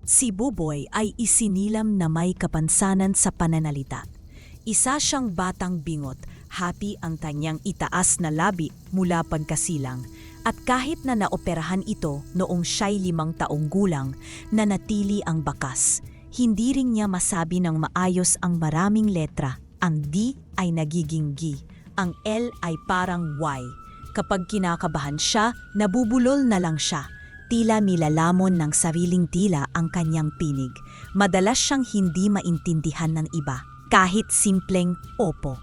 Si Buboy ay isinilam na may kapansanan sa pananalita. Isa siyang batang bingot, happy ang kanyang itaas na labi mula pagkasilang. At kahit na naoperahan ito noong siya'y 5 taong gulang, nanatili ang bakas. Hindi rin niya masabi ng maayos ang maraming letra. Ang D ay nagiging G. Ang L ay parang Y. Kapag kinakabahan siya, nabubulol na lang siya. Tila nilalamon ng sariling tila ang kanyang pinig. Madalas siyang hindi maintindihan ng iba. Kahit simpleng opo.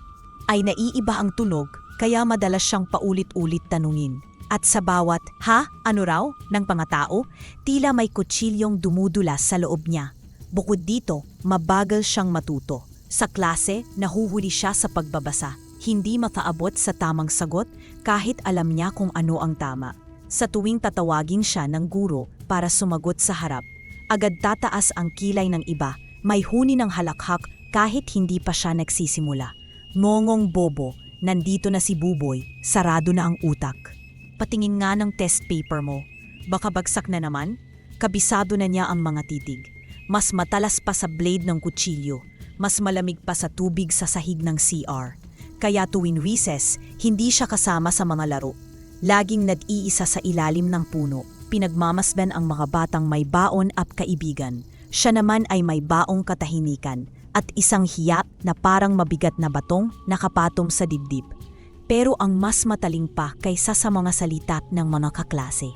Ay naiiba ang tunog, kaya madalas siyang paulit-ulit tanungin. At sa bawat, ha, ano raw, ng pangatao, tila may kutsilyong dumudulas sa loob niya. Bukod dito, mabagal siyang matuto. Sa klase, nahuhuli siya sa pagbabasa. Hindi makaabot sa tamang sagot kahit alam niya kung ano ang tama. Sa tuwing tatawagin siya ng guro para sumagot sa harap, agad tataas ang kilay ng iba, may huni ng halakhak kahit hindi pa siya nagsisimula. Ngongong bobo, nandito na si Buboy, sarado na ang utak. Patingin nga ng test paper mo. Baka bagsak na naman? Kabisado na niya ang mga titig. Mas matalas pa sa blade ng kutsilyo. Mas malamig pa sa tubig sa sahig ng CR. Kaya tuwing recess, hindi siya kasama sa mga laro. Laging nag-iisa sa ilalim ng puno. Pinagmamasdan ang mga batang may baon at kaibigan. Siya naman ay may baong katahimikan at isang hiya na parang mabigat na batong nakapatong sa dibdib. Pero ang mas mataling pa kaysa sa mga salita ng mga kaklase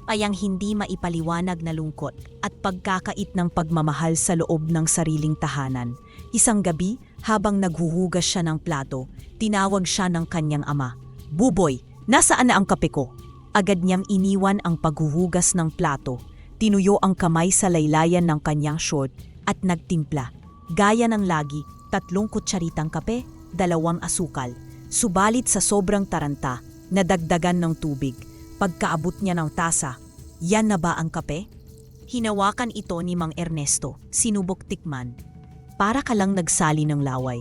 ay ang hindi maipaliwanag na lungkot at pagkakait ng pagmamahal sa loob ng sariling tahanan. Isang gabi, habang naghuhugas siya ng plato, tinawag siya ng kanyang ama. "Buboy, nasaan na ang kape ko?" Agad niyang iniwan ang paghuhugas ng plato, tinuyo ang kamay sa laylayan ng kanyang short at nagtimpla. Gaya ng lagi, 3 kutsaritang kape, 2 asukal. Subalit sa sobrang taranta, nadagdagan ng tubig. Pagkaabot niya ng tasa, "Yan na ba ang kape?" Hinawakan ito ni Mang Ernesto, sinubok tikman. Para ka lang nagsali ng laway.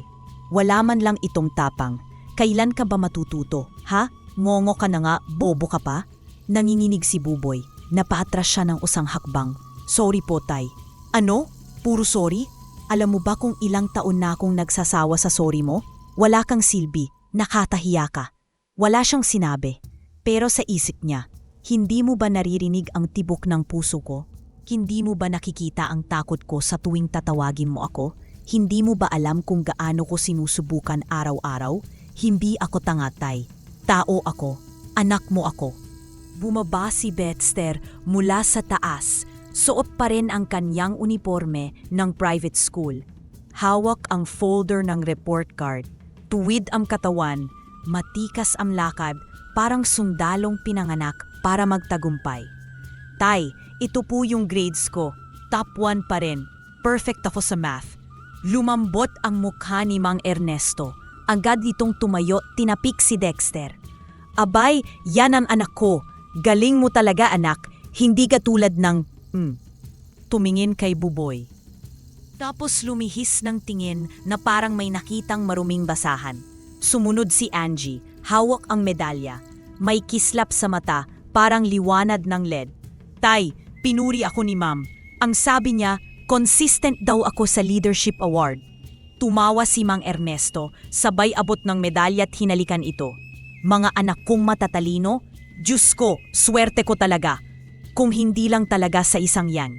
Wala man lang itong tapang. Kailan ka ba matututo, ha? Ngongo ka na nga, bobo ka pa? Nanginginig si Buboy. Napaatras siya ng usang hakbang. "Sorry po, tay." "Ano? Puro sorry? Alam mo ba kung ilang taon na akong nagsasawa sa sorry mo? Wala kang silbi, nakatahiya ka." Wala siyang sinabi. Pero sa isip niya, hindi mo ba naririnig ang tibok ng puso ko? Hindi mo ba nakikita ang takot ko sa tuwing tatawagin mo ako? Hindi mo ba alam kung gaano ko sinusubukan araw-araw? Hindi ako tanga, tay. Tao ako. Anak mo ako. Bumaba si Dexter mula sa taas. Suot pa rin ang kanyang uniforme ng private school. Hawak ang folder ng report card. Tuwid ang katawan, matikas ang lakad, parang sundalong pinanganak para magtagumpay. "Tay, ito po yung grades ko. Top 1 pa rin. Perfect ako sa math." Lumambot ang mukha ni Mang Ernesto. Agad itong tumayo, tinapik si Dexter. "Abay, yan ang anak ko. Galing mo talaga, anak. Hindi katulad ng..." Tumingin kay Buboy. Tapos lumihis ng tingin na parang may nakitang maruming basahan. Sumunod si Angie, hawak ang medalya. May kislap sa mata, parang liwanag ng LED. "Tay, pinuri ako ni Ma'am. Ang sabi niya, consistent daw ako sa leadership award." Tumawa si Mang Ernesto, sabay abot ng medalya at hinalikan ito. "Mga anak kong matatalino? Diyos ko, swerte ko talaga. Kung hindi lang talaga sa isang yan."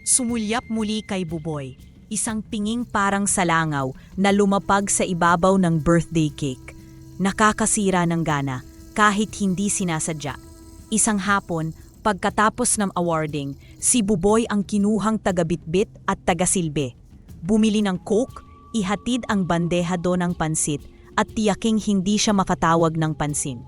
Sumulyap muli kay Buboy, isang pinging parang salangaw na lumapag sa ibabaw ng birthday cake. Nakakasira ng gana kahit hindi sinasadya. Isang hapon, pagkatapos ng awarding, si Buboy ang kinuhang tagabitbit at tagasilbi. Bumili ng coke, ihatid ang bandeha do ng pansit at tiyaking hindi siya makatawag ng pansin.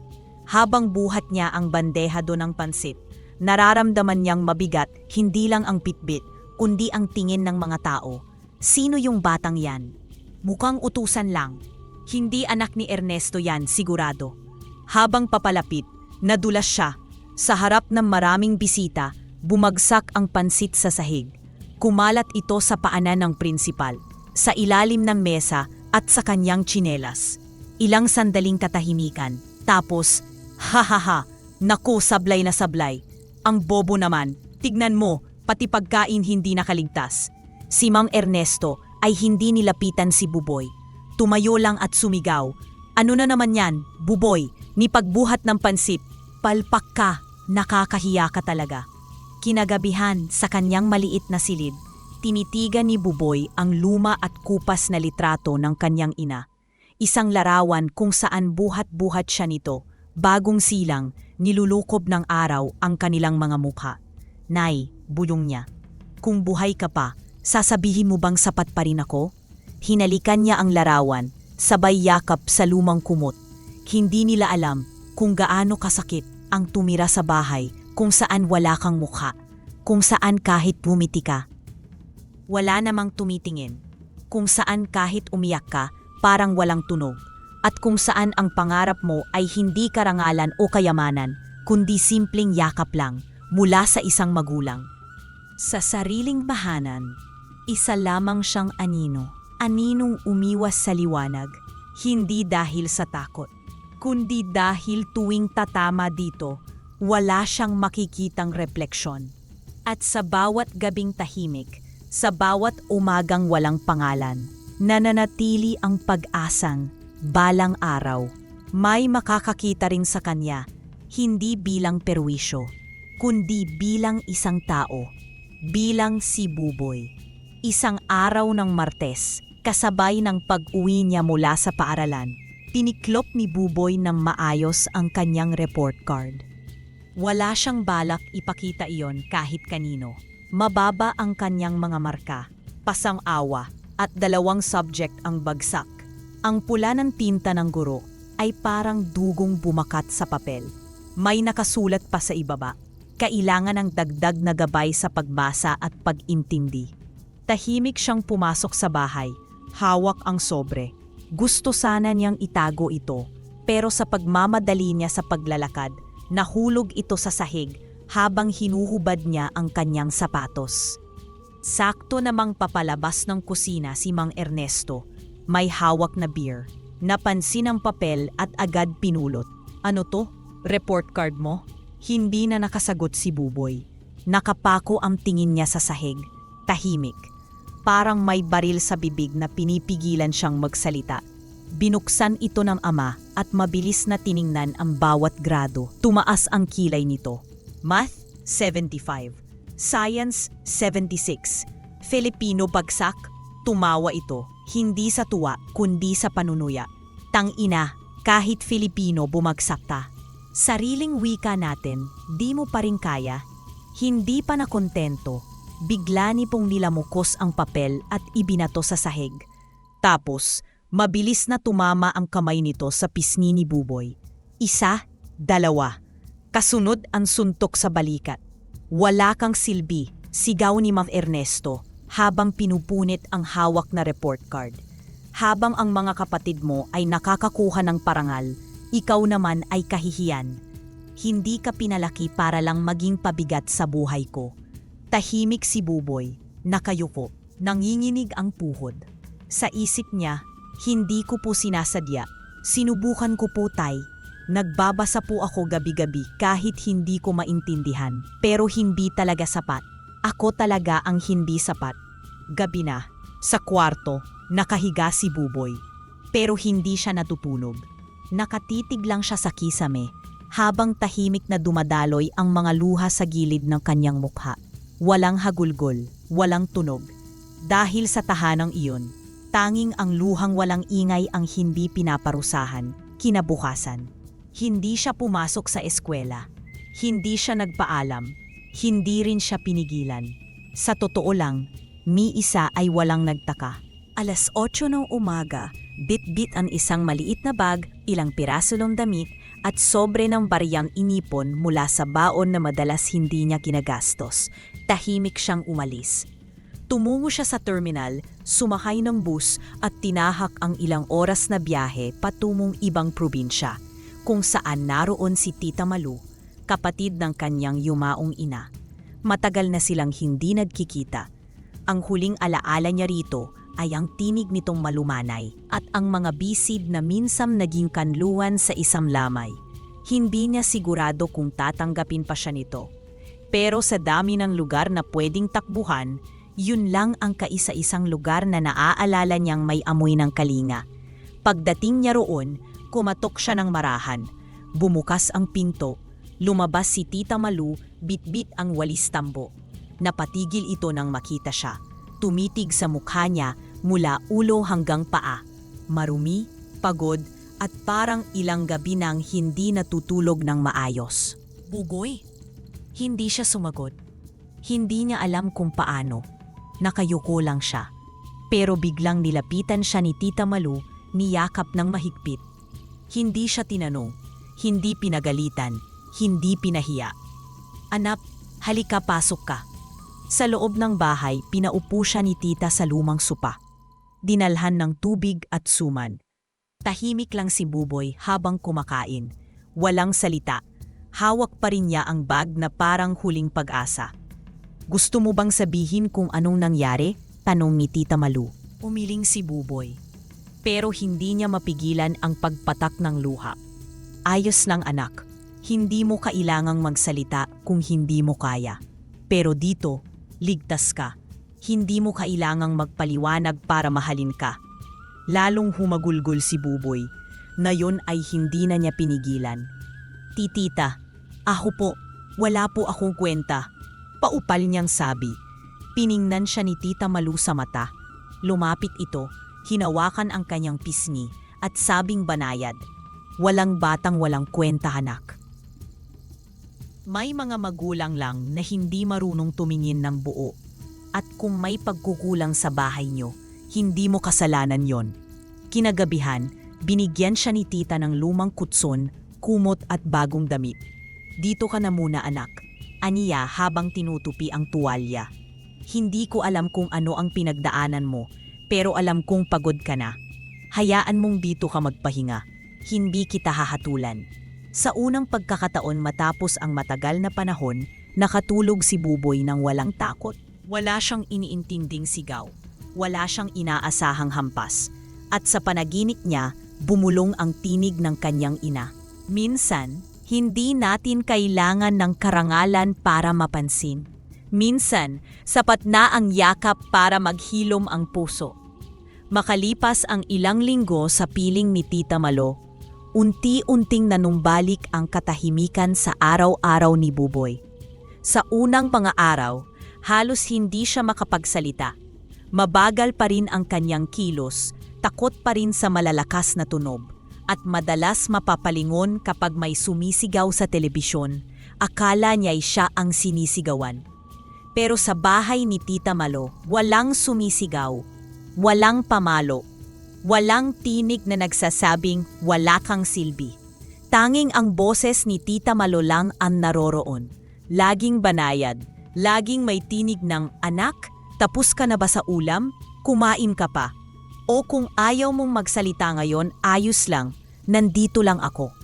Habang buhat niya ang bandeha do ng pansit, nararamdaman niyang mabigat hindi lang ang pitbit, kundi ang tingin ng mga tao. Sino yung batang yan? Mukhang utusan lang. Hindi anak ni Ernesto yan, sigurado. Habang papalapit, nadulas siya. Sa harap ng maraming bisita, bumagsak ang pansit sa sahig. Kumalat ito sa paanan ng prinsipal, sa ilalim ng mesa at sa kanyang tsinelas. Ilang sandaling katahimikan. Tapos, "Ha ha ha, naku, sablay na sablay. Ang bobo naman, tignan mo, pati pagkain hindi nakaligtas. Si Mang Ernesto ay hindi nilapitan si Buboy. Tumayo lang at sumigaw. Ano na naman yan, Buboy, ni pagbuhat ng pansip. Palpak ka, nakakahiya ka talaga. Kinagabihan sa kanyang maliit na silid, tinitigan ni Buboy ang luma at kupas na litrato ng kanyang ina. Isang larawan kung saan buhat-buhat siya nito, bagong silang, nilulukob ng araw ang kanilang mga mukha. Nay, bulong niya, kung buhay ka pa, sasabihin mo bang sapat pa rin ako? Hinalikan niya ang larawan, sabay yakap sa lumang kumot. Hindi nila alam kung gaano kasakit ang tumira sa bahay kung saan wala kang mukha, kung saan kahit bumiti ka, wala namang tumitingin, kung saan kahit umiyak ka, parang walang tunog, at kung saan ang pangarap mo ay hindi karangalan o kayamanan, kundi simpleng yakap lang mula sa isang magulang. Sa sariling bahanan, isa lamang siyang anino, aninong umiwas sa liwanag, hindi dahil sa takot, kundi dahil tuwing tatama dito, wala siyang makikitang refleksyon. At sa bawat gabing tahimik, sa bawat umagang walang pangalan, nananatili ang pag-asang, balang araw, may makakakita rin sa kanya, hindi bilang perwisyo, kundi bilang isang tao, bilang si Buboy. Isang araw ng Martes, kasabay ng pag-uwi niya mula sa paaralan, tiniklop ni Buboy ng maayos ang kanyang report card. Wala siyang balak ipakita iyon kahit kanino. Mababa ang kanyang mga marka, pasang-awa, at 2 subject ang bagsak. Ang pula ng tinta ng guro ay parang dugong bumakat sa papel. May nakasulat pa sa ibaba, kailangan ng dagdag na gabay sa pagbasa at pag-intindi. Tahimik siyang pumasok sa bahay, hawak ang sobre. Gusto sana niyang itago ito, pero sa pagmamadali niya sa paglalakad, nahulog ito sa sahig habang hinuhubad niya ang kanyang sapatos. Sakto namang papalabas ng kusina si Mang Ernesto, may hawak na beer. Napansin ang papel at agad pinulot. Ano to? Report card mo? Hindi na nakasagot si Buboy. Nakapako ang tingin niya sa sahig. Tahimik. Parang may baril sa bibig na pinipigilan siyang magsalita. Binuksan ito ng ama at mabilis na tiningnan ang bawat grado. Tumaas ang kilay nito. Math, 75. Science, 76. Filipino bagsak. Tumawa ito. Hindi sa tuwa, kundi sa panunuya. Tangina, kahit Filipino bumagsak ta. Sariling wika natin, di mo pa rin kaya. Hindi pa nakontento. Bigla ni pong nilamukos ang papel at ibinato sa sahig. Tapos, mabilis na tumama ang kamay nito sa pisngi ni Buboy. 1, 2. Kasunod ang suntok sa balikat. Wala kang silbi, sigaw ni Mang Ernesto habang pinupunit ang hawak na report card. Habang ang mga kapatid mo ay nakakakuha ng parangal, ikaw naman ay kahihiyan. Hindi ka pinalaki para lang maging pabigat sa buhay ko. Tahimik si Buboy, nakayuko, nanginginig ang puhod. Sa isip niya, hindi ko po sinasadya, sinubukan ko po tay. Nagbabasa po ako gabi-gabi kahit hindi ko maintindihan, pero hindi talaga sapat. Ako talaga ang hindi sapat. Gabi na, sa kwarto, nakahiga si Buboy, pero hindi siya natutulog. Nakatitig lang siya sa kisame, habang tahimik na dumadaloy ang mga luha sa gilid ng kanyang mukha. Walang hagulgol, walang tunog. Dahil sa tahanang iyon, tanging ang luhang walang ingay ang hindi pinaparusahan. Kinabukasan, hindi siya pumasok sa eskwela. Hindi siya nagpaalam. Hindi rin siya pinigilan. Sa totoo lang, ni isa ay walang nagtaka. 8:00 ng umaga, bit-bit ang isang maliit na bag, ilang piraso ng damit, at sobre ng bariyang inipon mula sa baon na madalas hindi niya ginagastos. Tahimik siyang umalis. Tumungo siya sa terminal, sumakay ng bus at tinahak ang ilang oras na biyahe patungong ibang probinsya, kung saan naroon si Tita Malu, kapatid ng kanyang yumaong ina. Matagal na silang hindi nagkikita. Ang huling alaala niya rito ay ang tinig nitong malumanay at ang mga bisid na minsam naging kanluan sa isang lamay. Hindi niya sigurado kung tatanggapin pa siya nito. Pero sa dami ng lugar na pwedeng takbuhan, yun lang ang kaisa-isang lugar na naaalala niyang may amoy ng kalinga. Pagdating niya roon, kumatok siya ng marahan. Bumukas ang pinto. Lumabas si Tita Malu, bitbit ang walis tambo. Napatigil ito nang makita siya. Tumitig sa mukha niya mula ulo hanggang paa. Marumi, pagod, at parang ilang gabi nang hindi natutulog ng maayos. Bugoy! Hindi siya sumagot. Hindi niya alam kung paano. Nakayuko lang siya. Pero biglang nilapitan siya ni Tita Malu, niyakap ng mahigpit. Hindi siya tinanong, hindi pinagalitan, hindi pinahiya. Anak, halika pasok ka. Sa loob ng bahay, pinaupo siya ni Tita sa lumang sopa. Dinalhan ng tubig at suman. Tahimik lang si Buboy habang kumakain. Walang salita. Hawak pa rin niya ang bag na parang huling pag-asa. Gusto mo bang sabihin kung anong nangyari? Tanong ni Tita Malu. Umiling si Buboy. Pero hindi niya mapigilan ang pagpatak ng luha. Ayos lang anak. Hindi mo kailangang magsalita kung hindi mo kaya. Pero dito, ligtas ka. Hindi mo kailangang magpaliwanag para mahalin ka. Lalong humagulgol si Buboy, na yun ay hindi na niya pinigilan. Titita, ako po, wala po akong kwenta. Paupal niyang sabi. Piningnan siya ni Tita Malu sa mata. Lumapit ito, hinawakan ang kanyang pisngi at sabing banayad. Walang batang walang kwenta anak. May mga magulang lang na hindi marunong tumingin ng buo. At kung may pagkukulang sa bahay nyo, hindi mo kasalanan yon. Kinagabihan, binigyan siya ni Tita ng lumang kutson, kumot at bagong damit. Dito ka na muna anak, aniya habang tinutupi ang tuwalya. Hindi ko alam kung ano ang pinagdaanan mo, pero alam kong pagod ka na. Hayaan mong dito ka magpahinga. Hindi kita hahatulan. Sa unang pagkakataon matapos ang matagal na panahon, nakatulog si Buboy ng walang takot. Wala siyang iniintinding sigaw. Wala siyang inaasahang hampas. At sa panaginip niya, bumulong ang tinig ng kanyang ina. Minsan, hindi natin kailangan ng karangalan para mapansin. Minsan, sapat na ang yakap para maghilom ang puso. Makalipas ang ilang linggo sa piling ni Tita Malo, unti-unting nanumbalik ang katahimikan sa araw-araw ni Buboy. Sa unang mga araw, halos hindi siya makapagsalita. Mabagal pa rin ang kanyang kilos, takot pa rin sa malalakas na tunog, at madalas mapapalingon kapag may sumisigaw sa telebisyon. Akala niya'y siya ang sinisigawan. Pero sa bahay ni Tita Malo, walang sumisigaw, walang pamalo, walang tinig na nagsasabing wala kang silbi. Tanging ang boses ni Tita Malo lang ang naroroon. Laging banayad, laging may tinig ng, "Anak, tapos ka na ba sa ulam? Kumain ka pa." O kung ayaw mong magsalita ngayon, ayos lang, nandito lang ako.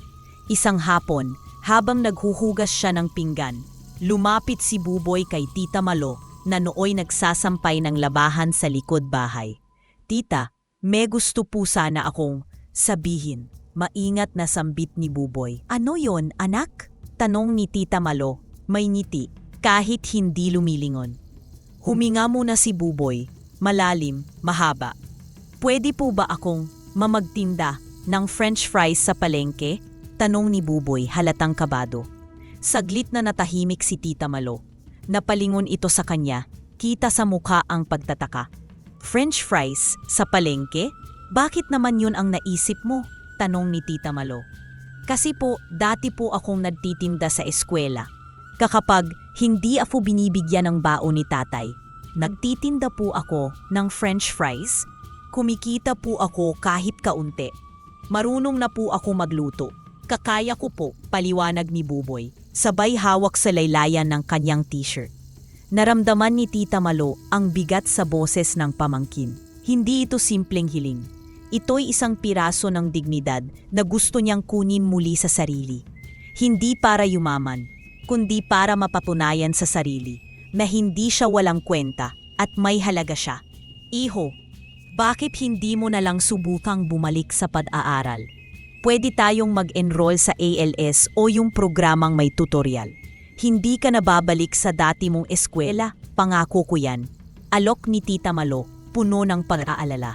Isang hapon, habang naghuhugas siya ng pinggan, lumapit si Buboy kay Tita Malo na nooy nagsasampay ng labahan sa likod bahay. "Tita, may gusto po sana akong sabihin." Maingat na sambit ni Buboy. "Ano yon, anak?" Tanong ni Tita Malo, may ngiti, kahit hindi lumilingon. Huminga muna si Buboy, malalim, mahaba. "Pwede po ba akong mamagtinda ng French fries sa palengke?" Tanong ni Buboy halatang kabado. Saglit na natahimik si Tita Malo. Napalingon ito sa kanya, kita sa mukha ang pagtataka. "French fries sa palengke? Bakit naman yun ang naisip mo?" Tanong ni Tita Malo. "Kasi po, dati po akong nagtitinda sa eskwela. Kakapag hindi ako binibigyan ng baon ni tatay, nagtitinda po ako ng French fries. Kumikita po ako kahit kaunti. Marunong na po ako magluto. Kakaya ko po," paliwanag ni Buboy, sabay hawak sa laylayan ng kanyang t-shirt. Naramdaman ni Tita Malo ang bigat sa boses ng pamangkin. Hindi ito simpleng hiling. Ito'y isang piraso ng dignidad na gusto niyang kunin muli sa sarili. Hindi para yumaman, kundi para mapatunayan sa sarili na hindi siya walang kwenta at may halaga siya. "Iho, bakit hindi mo na lang subukang bumalik sa pag-aaral? Pwede tayong mag-enroll sa ALS o yung programang may tutorial. Hindi ka na babalik sa dati mong eskwela, pangako ko yan. Alok ni Tita Malo, puno ng pag-aalala.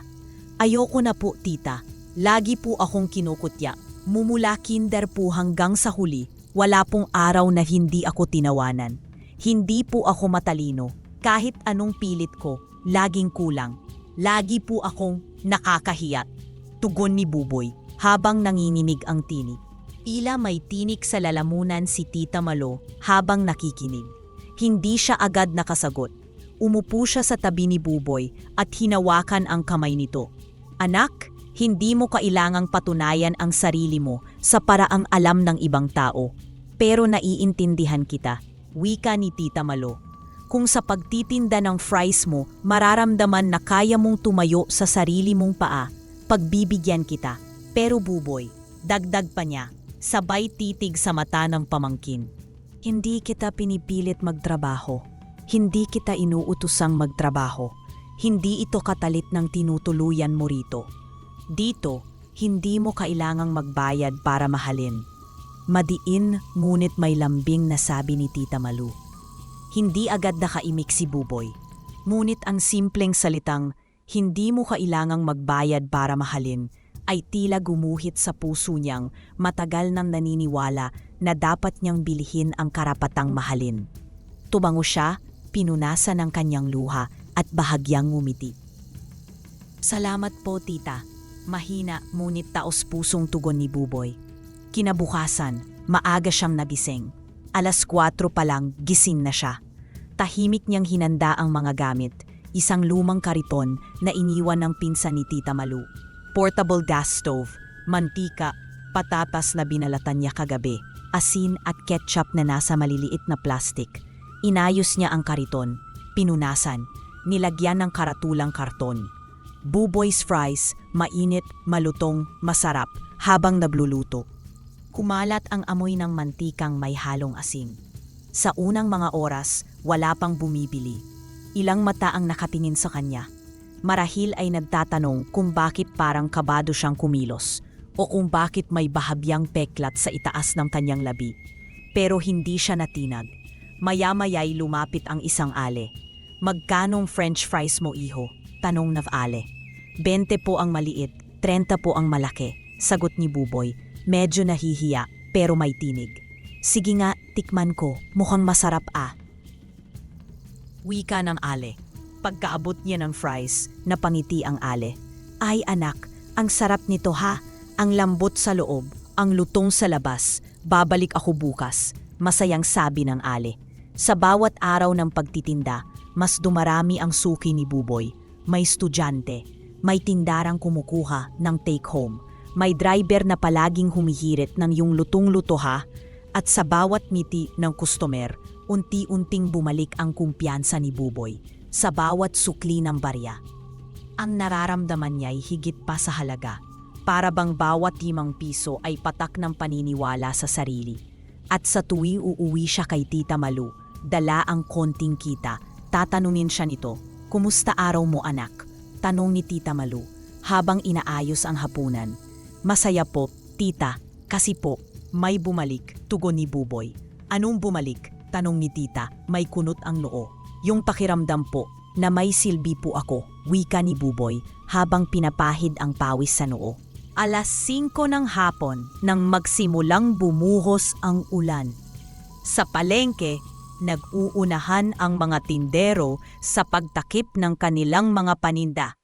Ayoko na po, tita. Lagi po akong kinukutya. Mumula kinder po hanggang sa huli, wala pong araw na hindi ako tinawanan. Hindi po ako matalino. Kahit anong pilit ko, laging kulang. Lagi po akong nakakahiyat. Tugon ni Buboy habang nanginginig ang tinig. Ila may tinik sa lalamunan si Tita Malo habang nakikinig. Hindi siya agad nakasagot. Umupo siya sa tabi ni Buboy at hinawakan ang kamay nito. Anak, hindi mo kailangang patunayan ang sarili mo sa paraang alam ng ibang tao. Pero naiintindihan kita, wika ni Tita Malo. Kung sa pagtitinda ng fries mo, mararamdaman na kaya mong tumayo sa sarili mong paa, pagbibigyan kita. Pero Buboy, dagdag pa niya, sabay titig sa mata ng pamangkin. Hindi kita pinipilit magtrabaho. Hindi kita inuutusang magtrabaho. Hindi ito katalit ng tinutuluyan mo rito. Dito, hindi mo kailangang magbayad para mahalin. Madiin ngunit may lambing na sabi ni Tita Malu. Hindi agad nakaimik si Buboy. Ngunit ang simpleng salitang, hindi mo kailangang magbayad para mahalin, ay tila gumuhit sa puso niyang matagal nang naniniwala na dapat niyang bilhin ang karapatang mahalin. Tumango siya, pinunasan ang kanyang luha at bahagyang ngumiti. Salamat po, tita. Mahina ngunit taos-pusong tugon ni Buboy. Kinabukasan, maaga siyang nagising. 4:00 pa lang, gising na siya. Tahimik niyang hinanda ang mga gamit, isang lumang kariton na iniwan ng pinsan ni Tita Malu. Portable gas stove, mantika, patatas na binalatan niya kagabi, asin at ketchup na nasa maliliit na plastik. Inayos niya ang kariton, pinunasan, nilagyan ng karatulang karton. Buboy's fries, mainit, malutong, masarap, habang nagluluto. Kumalat ang amoy ng mantikang may halong asin. Sa unang mga oras, wala pang bumibili. Ilang mata ang nakatingin sa kanya. Marahil ay nagtatanong kung bakit parang kabado siyang kumilos o kung bakit may bahagyang peklat sa itaas ng kanyang labi. Pero hindi siya natinag. Maya-maya'y lumapit ang isang ale. Magkanong french fries mo, iho? Tanong ng ale. 20 po ang maliit, 30 po ang malaki, sagot ni Buboy. Medyo nahihiya pero may tinig. Sige nga, tikman ko, mukhang masarap ah. Wika ng ale. Pagkaabot niya ng fries, napangiti ang ale. Ay anak, ang sarap nito ha. Ang lambot sa loob, ang lutong sa labas. Babalik ako bukas, masayang sabi ng ale. Sa bawat araw ng pagtitinda, mas dumarami ang suki ni Buboy. May estudyante, may tindarang kumukuha ng take-home, may driver na palaging humihirit ng yung lutong-luto ha, at sa bawat ngiti ng customer, unti-unting bumalik ang kumpiyansa ni Buboy sa bawat sukli ng barya. Ang nararamdaman niya'y higit pa sa halaga, para bang bawat 5 piso ay patak ng paniniwala sa sarili. At sa tuwing uuwi siya kay Tita Malu, dala ang konting kita, tatanungin siya nito, "Kumusta araw mo anak?" Tanong ni Tita Malu habang inaayos ang hapunan. "Masaya po, tita, kasi po, may bumalik," tugon ni Buboy. "Anong bumalik?" tanong ni tita, may kunot ang noo. "Yung pakiramdam po, na may silbi po ako," wika ni Buboy habang pinapahid ang pawis sa noo. 5:00 ng hapon nang magsimulang bumuhos ang ulan. Sa palengke, nag-uunahan ang mga tindero sa pagtakip ng kanilang mga paninda.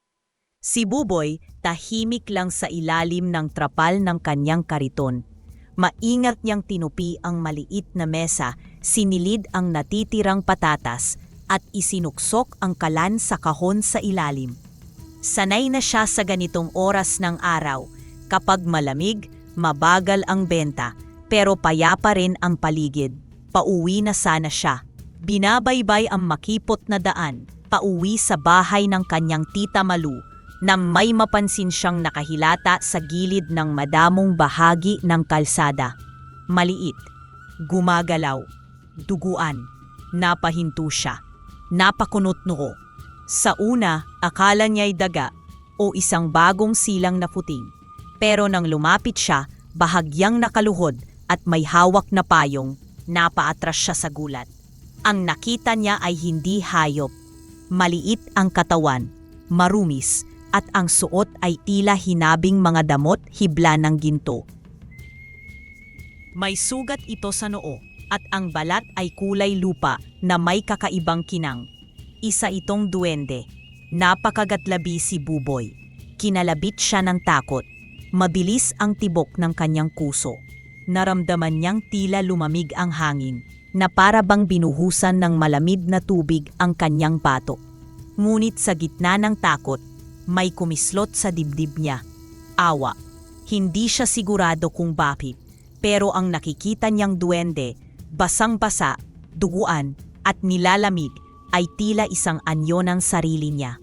Si Buboy tahimik lang sa ilalim ng trapal ng kanyang kariton. Maingat niyang tinupi ang maliit na mesa, sinilid ang natitirang patatas at isinuksok ang kalan sa kahon sa ilalim. Sanay na siya sa ganitong oras ng araw. Kapag malamig, mabagal ang benta, pero payapa rin ang paligid. Pauwi na sana siya. Binabaybay ang makipot na daan, pauwi sa bahay ng kanyang Tita Malu, na may mapansin siyang nakahilata sa gilid ng madamong bahagi ng kalsada. Maliit, gumagalaw, duguan, napahinto siya, napakunot noo. Sa una, akala niya'y daga o isang bagong silang na puting. Pero nang lumapit siya, bahagyang nakaluhod at may hawak na payong, Napaatras siya sa gulat. Ang nakita niya ay hindi hayop. Maliit ang katawan, marumis, at ang suot ay tila hinabing mga damot hibla ng ginto. May sugat ito sa noo at ang balat ay kulay lupa na may kakaibang kinang. Isa itong duwende. Napakagatlabi si Buboy. Kinalabit siya ng takot. Mabilis ang tibok ng kanyang kuso. Naramdaman niyang tila lumamig ang hangin na para bang binuhusan ng malamig na tubig ang kanyang batok. Ngunit sa gitna ng takot, may kumislot sa dibdib niya. Awa. Hindi siya sigurado kung bakit, pero ang nakikita niyang duwende, basang-basa, duguan at nilalamig ay tila isang anyo ng sarili niya.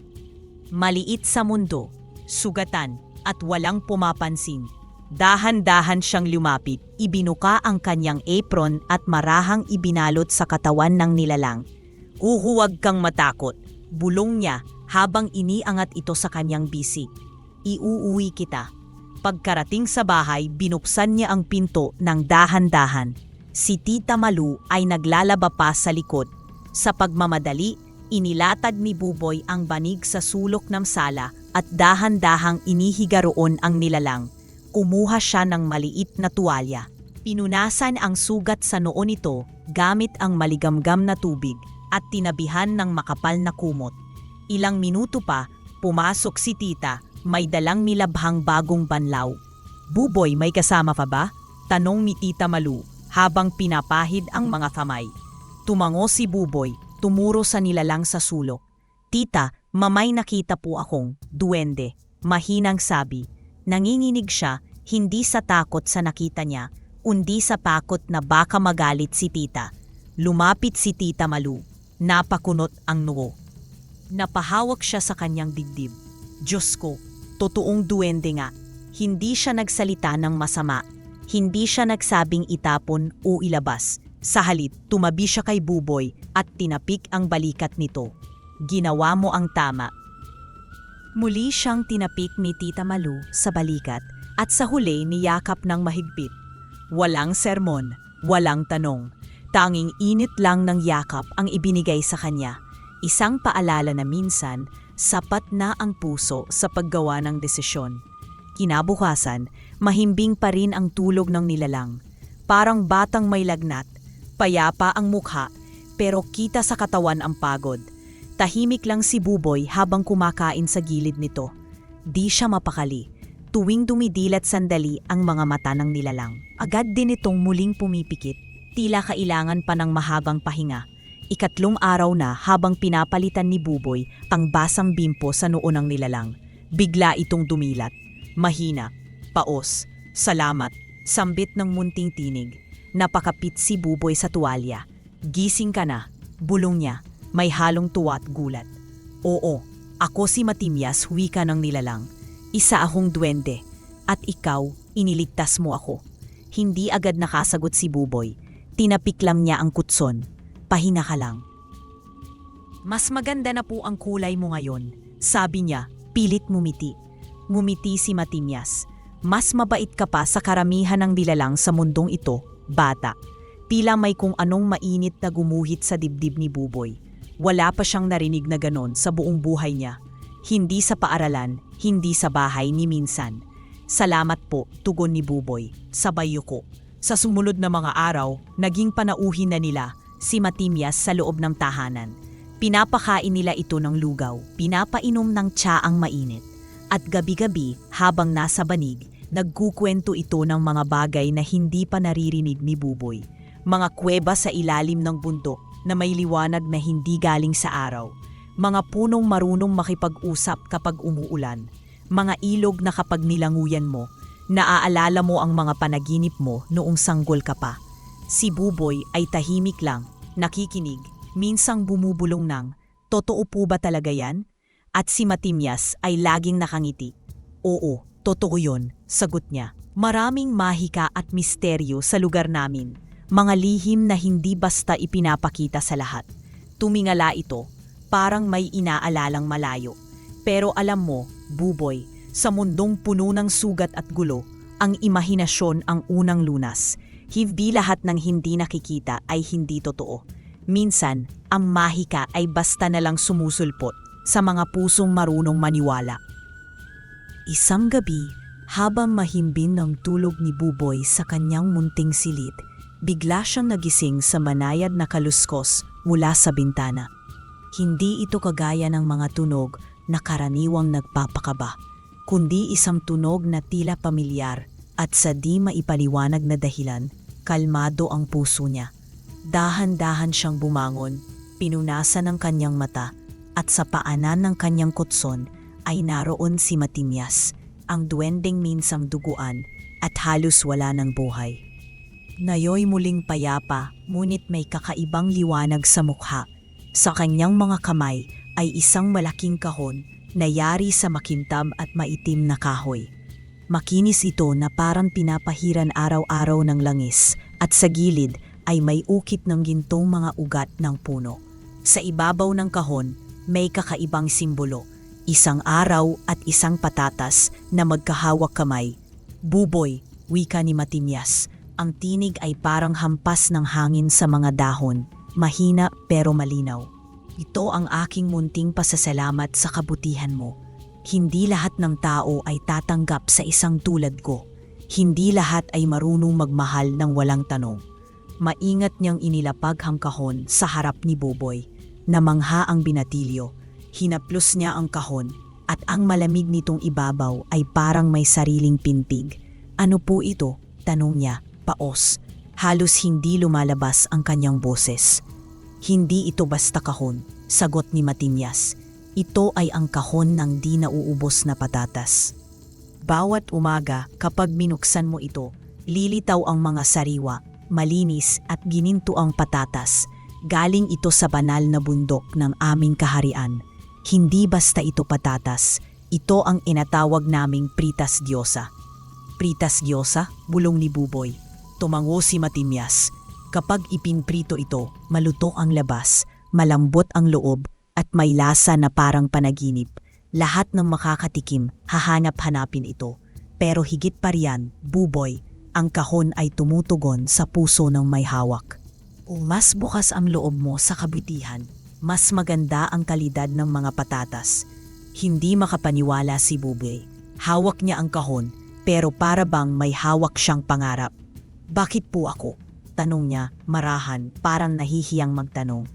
Maliit sa mundo, sugatan at walang pumapansin. Dahan-dahan siyang lumapit, ibinuka ang kanyang apron at marahang ibinalot sa katawan ng nilalang. Huwag kang matakot, bulong niya habang iniangat ito sa kanyang bisig. Iuuwi kita. Pagkarating sa bahay, binuksan niya ang pinto ng dahan-dahan. Si Tita Malu ay naglalaba pa sa likod. Sa pagmamadali, inilatag ni Buboy ang banig sa sulok ng sala at dahan-dahang inihiga roon ang nilalang. Kumuha siya ng maliit na tuwalya. Pinunasan ang sugat sa noo nito gamit ang maligamgam na tubig at tinabihan ng makapal na kumot. Ilang minuto pa, pumasok si Tita, may dalang nilabhang bagong banlaw. Buboy, may kasama pa ba? Tanong ni Tita Malu habang pinapahid ang mga kamay. Tumango si Buboy, tumuro sa nilalang sa sulok. Tita, mamay nakita po akong duwende. Mahinang sabi. Nanginginig siya, hindi sa takot sa nakita niya, kundi sa takot na baka magalit si Tita. Lumapit si Tita Malu. Napakunot ang noo. Napahawak siya sa kanyang dibdib. Diyos ko, totoong duwende nga. Hindi siya nagsalita ng masama. Hindi siya nagsabing itapon o ilabas. Sa halip, tumabi siya kay Buboy at tinapik ang balikat nito. Ginawa mo ang tama. Muli siyang tinapik ni Tita Malu sa balikat at sa huli niyakap ng mahigpit. Walang sermon, walang tanong. Tanging init lang ng yakap ang ibinigay sa kanya. Isang paalala na minsan, sapat na ang puso sa paggawa ng desisyon. Kinabukasan, mahimbing pa rin ang tulog ng nilalang. Parang batang may lagnat. Payapa ang mukha, pero kita sa katawan ang pagod. Tahimik lang si Buboy habang kumakain sa gilid nito. Di siya mapakali. Tuwing dumidilat sandali ang mga mata ng nilalang. Agad din itong muling pumipikit. Tila kailangan pa ng mahabang pahinga. Ikatlong araw na habang pinapalitan ni Buboy ang basang bimpo sa noo ng nilalang. Bigla itong dumilat. Mahina. Paos. Salamat. Sambit ng munting tinig. Napakapit si Buboy sa tuwalya. Gising ka na, bulong niya, may halong tuwa at gulat. Oo, ako si Matimyas, wika ng nilalang. Isa akong duwende, at ikaw, iniligtas mo ako. Hindi agad nakasagot si Buboy. Tinapik lang niya ang kutson. Pahinga ka lang. Mas maganda na po ang kulay mo ngayon, sabi niya, pilit ngumiti. Ngumiti si Matimyas. Mas mabait ka pa sa karamihan ng nilalang sa mundong ito, bata. Tila may kung anong mainit na gumuhit sa dibdib ni Buboy. Wala pa siyang narinig na ganon sa buong buhay niya. Hindi sa paaralan, hindi sa bahay ni minsan. Salamat po, tugon ni Buboy, sabay yuko. Sa sumunod na mga araw, naging panauhin na nila si Matimyas sa loob ng tahanan. Pinapakain nila ito ng lugaw, pinapainom ng tsaang mainit. At gabi-gabi, habang nasa banig, nagkukwento ito ng mga bagay na hindi pa naririnig ni Buboy. Mga kuweba sa ilalim ng bundok na may liwanag na hindi galing sa araw. Mga punong marunong makipag-usap kapag umuulan. Mga ilog na kapag nilanguyan mo, naaalala mo ang mga panaginip mo noong sanggol ka pa. Si Buboy ay tahimik lang, nakikinig, minsang bumubulong ng, totoo po ba talaga yan? At si Matimyas ay laging nakangiti. Oo, totoo yun, sagot niya. Maraming mahika at misteryo sa lugar namin. Mga lihim na hindi basta ipinapakita sa lahat. Tumingala ito, parang may inaalalang malayo. Pero alam mo, Buboy, sa mundong puno ng sugat at gulo, ang imahinasyon ang unang lunas. Hindi lahat ng hindi nakikita ay hindi totoo. Minsan, ang mahika ay basta na lang sumusulpot sa mga pusong marunong maniwala. Isang gabi, habang mahimbing ng tulog ni Buboy sa kanyang munting silid, bigla siyang nagising sa manayad na kaluskos mula sa bintana. Hindi ito kagaya ng mga tunog na karaniwang nagpapakaba, kundi isang tunog na tila pamilyar at sa di maipaliwanag na dahilan, kalmado ang puso niya. Dahan-dahan siyang bumangon, pinunasan ang kanyang mata at sa paanan ng kanyang kutson ay naroon si Matimyas, ang duwendeng minsang duguan at halos wala ng buhay. Nayo'y muling payapa, ngunit may kakaibang liwanag sa mukha. Sa kanyang mga kamay ay isang malaking kahon na yari sa makintab at maitim na kahoy. Makinis ito na parang pinapahiran araw-araw ng langis at sa gilid ay may ukit ng gintong mga ugat ng puno. Sa ibabaw ng kahon may kakaibang simbolo, isang araw at isang patatas na magkahawak kamay. Buboy, wika ni Matimyas. Ang tinig ay parang hampas ng hangin sa mga dahon, mahina pero malinaw. Ito ang aking munting pasasalamat sa kabutihan mo. Hindi lahat ng tao ay tatanggap sa isang tulad ko. Hindi lahat ay marunong magmahal ng walang tanong. Maingat niyang inilapag ang kahon sa harap ni Buboy. Namangha ang binatilyo. Hinaplos niya ang kahon at ang malamig nitong ibabaw ay parang may sariling pintig. Ano po ito? Tanong niya, paos. Halos hindi lumalabas ang kanyang boses. Hindi ito basta kahon, sagot ni Matimyas. Ito ay ang kahon ng di nauubos na patatas. Bawat umaga kapag binuksan mo ito, lilitaw ang mga sariwa, malinis at gininto ang patatas. Galing ito sa banal na bundok ng aming kaharian. Hindi basta ito patatas, ito ang inatawag naming pritas Diyosa. Pritas Diyosa? Bulong ni Buboy. Tumango si Matimyas. Kapag ipinprito ito, maluto ang labas, malambot ang loob, at may lasa na parang panaginip. Lahat ng makakatikim, hahanap-hanapin ito. Pero higit pa riyan, Buboy, ang kahon ay tumutugon sa puso ng may hawak. O mas bukas ang loob mo sa kabutihan, mas maganda ang kalidad ng mga patatas. Hindi makapaniwala si Buboy. Hawak niya ang kahon, pero para bang may hawak siyang pangarap. Bakit po ako? Tanong niya, marahan, parang nahihiyang magtanong.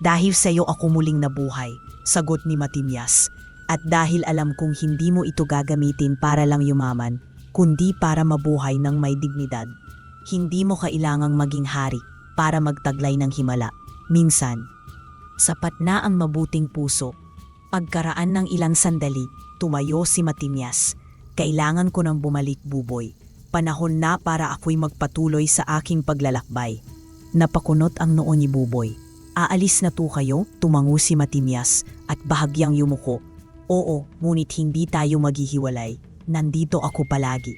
Dahil sa iyo ako muling nabuhay, sagot ni Matimyas. At dahil alam kong hindi mo ito gagamitin para lang yumaman, kundi para mabuhay ng may dignidad. Hindi mo kailangang maging hari para magtaglay ng himala. Minsan, sapat na ang mabuting puso. Pagkaraan ng ilang sandali, tumayo si Matimyas. Kailangan ko nang bumalik, Buboy. Panahon na para ako'y magpatuloy sa aking paglalakbay. Napakunot ang noo ni Buboy. Aalis na to kayo? Tumango si Matimyas at bahagyang yumuko. Oo, ngunit hindi tayo maghihiwalay. Nandito ako palagi.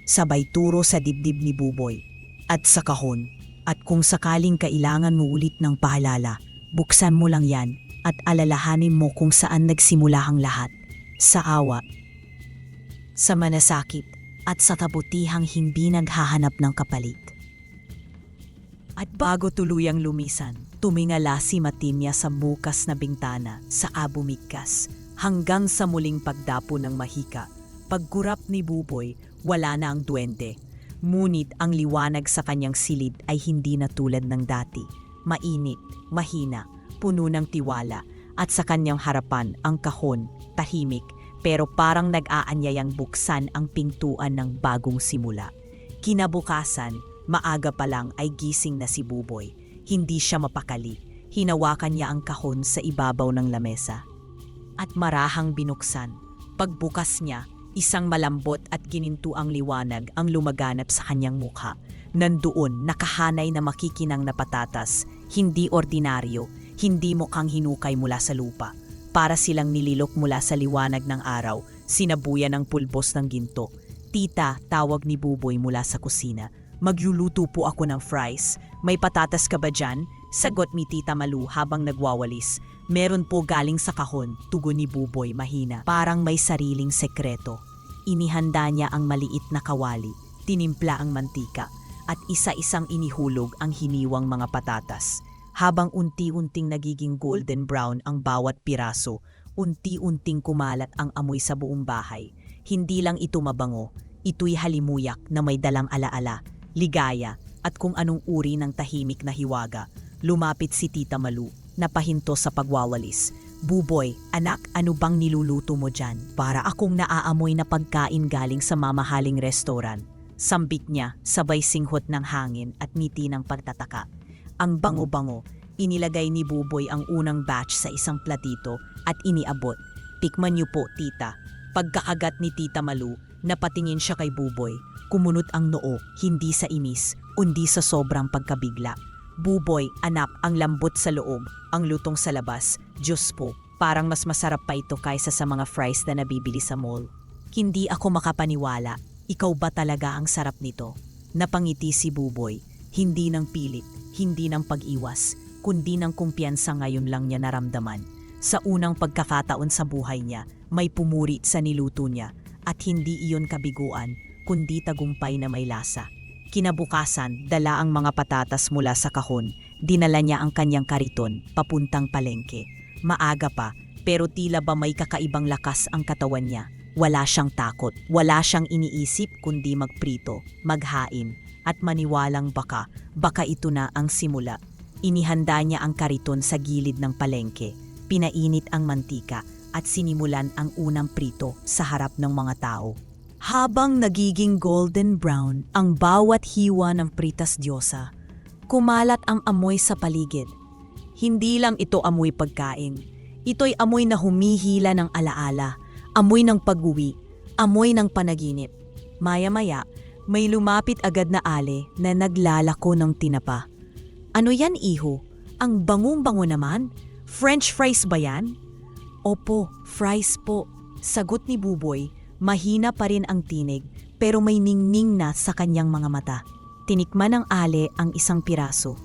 Sabay turo sa dibdib ni Buboy. At sa kahon. At kung sakaling kailangan mo ulit ng paalala, buksan mo lang yan at alalahanin mo kung saan nagsimula ang lahat. Sa awa, sa manasakit, at sa kabutihang hindi naghahanap ng kapalit. At bago tuluyang lumisan, tumingala si Matimyas sa bukas na bintana sa abumigkas hanggang sa muling pagdapo ng mahika. Pagkurap ni Buboy, wala na ang duwende. Ngunit ang liwanag sa kanyang silid ay hindi na tulad ng dati. Mainit, mahina, puno ng tiwala at sa kanyang harapan ang kahon, tahimik, pero parang nag-aanyayang buksan ang pintuan ng bagong simula. Kinabukasan, maaga pa lang ay gising na si Buboy. Hindi siya mapakali. Hinawakan niya ang kahon sa ibabaw ng lamesa. At marahang binuksan. Pagbukas niya, isang malambot at ginintuang liwanag ang lumaganap sa kanyang mukha. Nandoon, nakahanay na makikinang na patatas. Hindi ordinaryo, hindi mukhang hinukay mula sa lupa. Para silang nililok mula sa liwanag ng araw, sinabuyan ng pulbos ng ginto. Tita, tawag ni Buboy mula sa kusina. Magluluto po ako ng fries. May patatas ka ba dyan? Sagot ni Tita Malu habang nagwawalis. Meron po galing sa kahon, tugon ni Buboy mahina. Parang may sariling sekreto. Inihanda niya ang maliit na kawali. Tinimpla ang mantika. at isa-isang inihulog ang hiniwang mga patatas. Habang unti-unting nagiging golden brown ang bawat piraso, unti-unting kumalat ang amoy sa buong bahay. Hindi lang ito mabango, ito'y halimuyak na may dalang alaala, ligaya at kung anong uri ng tahimik na hiwaga. Lumapit si Tita Malu, napahinto sa pagwawalis. "Buboy, anak, ano bang niluluto mo dyan? Para akong naaamoy na pagkain galing sa mamahaling restoran." Sambit niya, sabay singhot ng hangin at ngiti ng pagtataka. Ang bango-bango, inilagay ni Buboy ang unang batch sa isang platito at iniabot. "Tikman niyo po, tita." Pagkakagat ni Tita Malu, napatingin siya kay Buboy. Kumunot ang noo, hindi sa inis, kundi sa sobrang pagkabigla. "Buboy, anak, ang lambot sa loob, ang lutong sa labas. Diyos po, parang mas masarap pa ito kaysa sa mga fries na nabibili sa mall." "Hindi ako makapaniwala. Ikaw ba talaga ang sarap nito?" Napangiti si Buboy, hindi ng pilit, hindi ng pag-iwas, kundi ng kumpiyansa ngayon lang niya naramdaman. Sa unang pagkakataon sa buhay niya, may pumuri sa niluto niya at hindi iyon kabiguan, kundi tagumpay na may lasa. Kinabukasan, dala ang mga patatas mula sa kahon. Dinala niya ang kanyang kariton, papuntang palengke. Maaga pa, pero tila ba may kakaibang lakas ang katawan niya. Wala siyang takot, wala siyang iniisip kundi magprito, maghain, at maniwalang baka ito na ang simula. Inihanda niya ang kariton sa gilid ng palengke, pinainit ang mantika at sinimulan ang unang prito sa harap ng mga tao. Habang nagiging golden brown ang bawat hiwa ng pritas diyosa, kumalat ang amoy sa paligid. Hindi lang ito amoy pagkain. Ito'y amoy na humihila ng alaala, amoy ng pag-uwi, amoy ng panaginip. Maya-maya, may lumapit agad na ale na naglalako ng tinapa. "Ano yan, iho? Ang bangong-bango naman. French fries ba yan?" "Opo, fries po," sagot ni Buboy. Mahina pa rin ang tinig pero may ningning na sa kanyang mga mata. Tinikman ng ale ang isang piraso.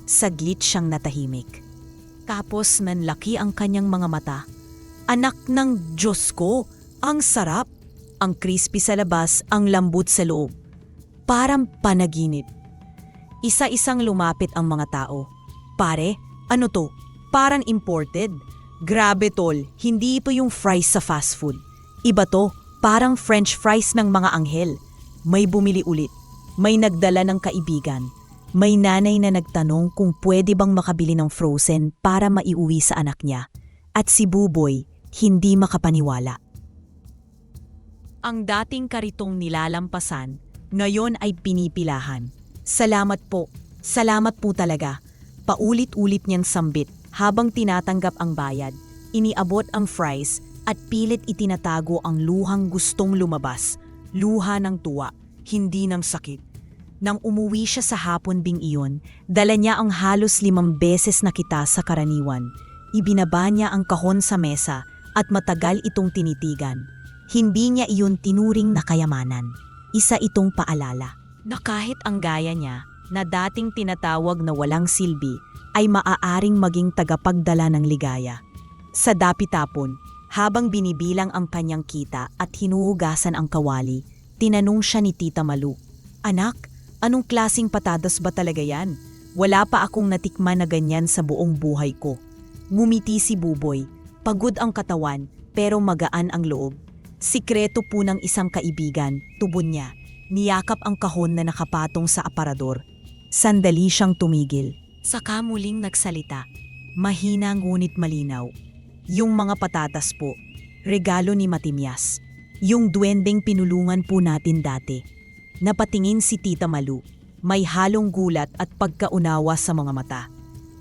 Saglit siyang natahimik. Tapos nanlaki ang kanyang mga mata. "Anak ng Diyos ko, ang sarap!" Ang crispy sa labas, ang lambot sa loob. Parang panaginip. Isa-isang lumapit ang mga tao. "Pare, ano to? Parang imported." "Grabe tol, hindi ito yung fries sa fast food. Iba to, parang French fries ng mga anghel." May bumili ulit. May nagdala ng kaibigan. May nanay na nagtanong kung pwede bang makabili ng frozen para maiuwi sa anak niya. At si Buboy, hindi makapaniwala. Ang dating karitong nilalampasan, ngayon ay pinipilahan. Salamat po talaga." Paulit-ulit niyang sambit habang tinatanggap ang bayad. Iniabot ang fries at pilit itinatago ang luhang gustong lumabas. Luha ng tuwa, hindi ng sakit. Nang umuwi siya sa hapon bing iyon, dala niya ang halos 5 beses na kita sa karaniwan. Ibinaba niya ang kahon sa mesa at matagal itong tinitigan. Hindi niya iyon tinuring na kayamanan. Isa itong paalala na kahit ang gaya niya, na dating tinatawag na walang silbi, ay maaaring maging tagapagdala ng ligaya. Sa dapit-tapon, habang binibilang ang kanyang kita at hinuhugasan ang kawali, tinanong siya ni Tita Malu, "Anak, anong klasing patatas ba talaga yan? Wala pa akong natikman na ganyan sa buong buhay ko." Ngumiti si Buboy, pagod ang katawan pero magaan ang loob. Sikreto po ng isang kaibigan, tubon niya. Niyakap ang kahon na nakapatong sa aparador. Sandali siyang tumigil. Saka muling nagsalita. Mahina ngunit malinaw. "Yung mga patatas po, regalo ni Matimyas. Yung duwendeng pinulungan po natin dati." Napatingin si Tita Malu. May halong gulat at pagkaunawa sa mga mata.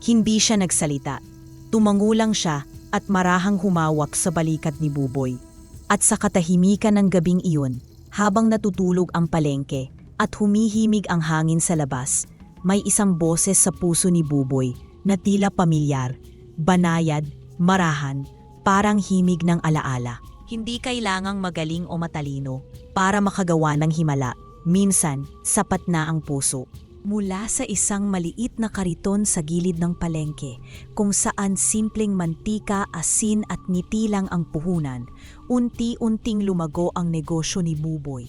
Hindi siya nagsalita. Tumango lang siya at marahang humawak sa balikat ni Buboy. At sa katahimikan ng gabing iyon, habang natutulog ang palengke at humihimig ang hangin sa labas, may isang boses sa puso ni Buboy na tila pamilyar, banayad, marahan, parang himig ng alaala. Hindi kailangang magaling o matalino para makagawa ng himala. Minsan, sapat na ang puso. Mula sa isang maliit na kariton sa gilid ng palengke, kung saan simpleng mantika, asin at ngiti lang ang puhunan, unti-unting lumago ang negosyo ni Buboy.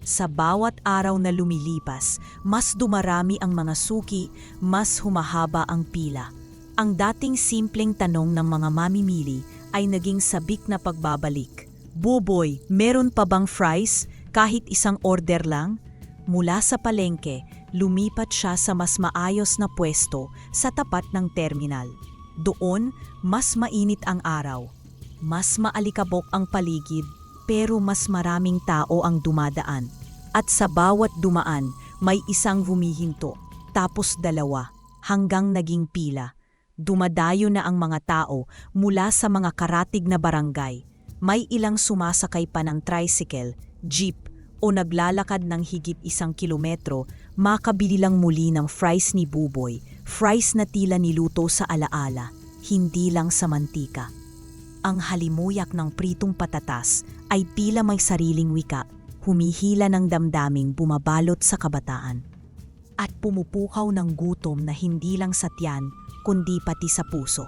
Sa bawat araw na lumilipas, mas dumarami ang mga suki, mas humahaba ang pila. Ang dating simpleng tanong ng mga mamimili ay naging sabik na pagbabalik. "Buboy, meron pa bang fries? Kahit isang order lang?" Mula sa palengke, lumipat siya sa mas maayos na pwesto sa tapat ng terminal. Doon, mas mainit ang araw. Mas maalikabok ang paligid, pero mas maraming tao ang dumadaan. At sa bawat dumaan, may isang humihinto, tapos dalawa, hanggang naging pila. Dumadayo na ang mga tao mula sa mga karatig na barangay. May ilang sumasakay pa ng tricycle, jeep, o naglalakad ng higit 1 kilometro, makabili lang muli ng fries ni Buboy, fries na tila niluto sa alaala, hindi lang sa mantika. Ang halimuyak ng pritong patatas ay tila may sariling wika, humihila ng damdaming bumabalot sa kabataan. At pumupukaw ng gutom na hindi lang sa tiyan, kundi pati sa puso.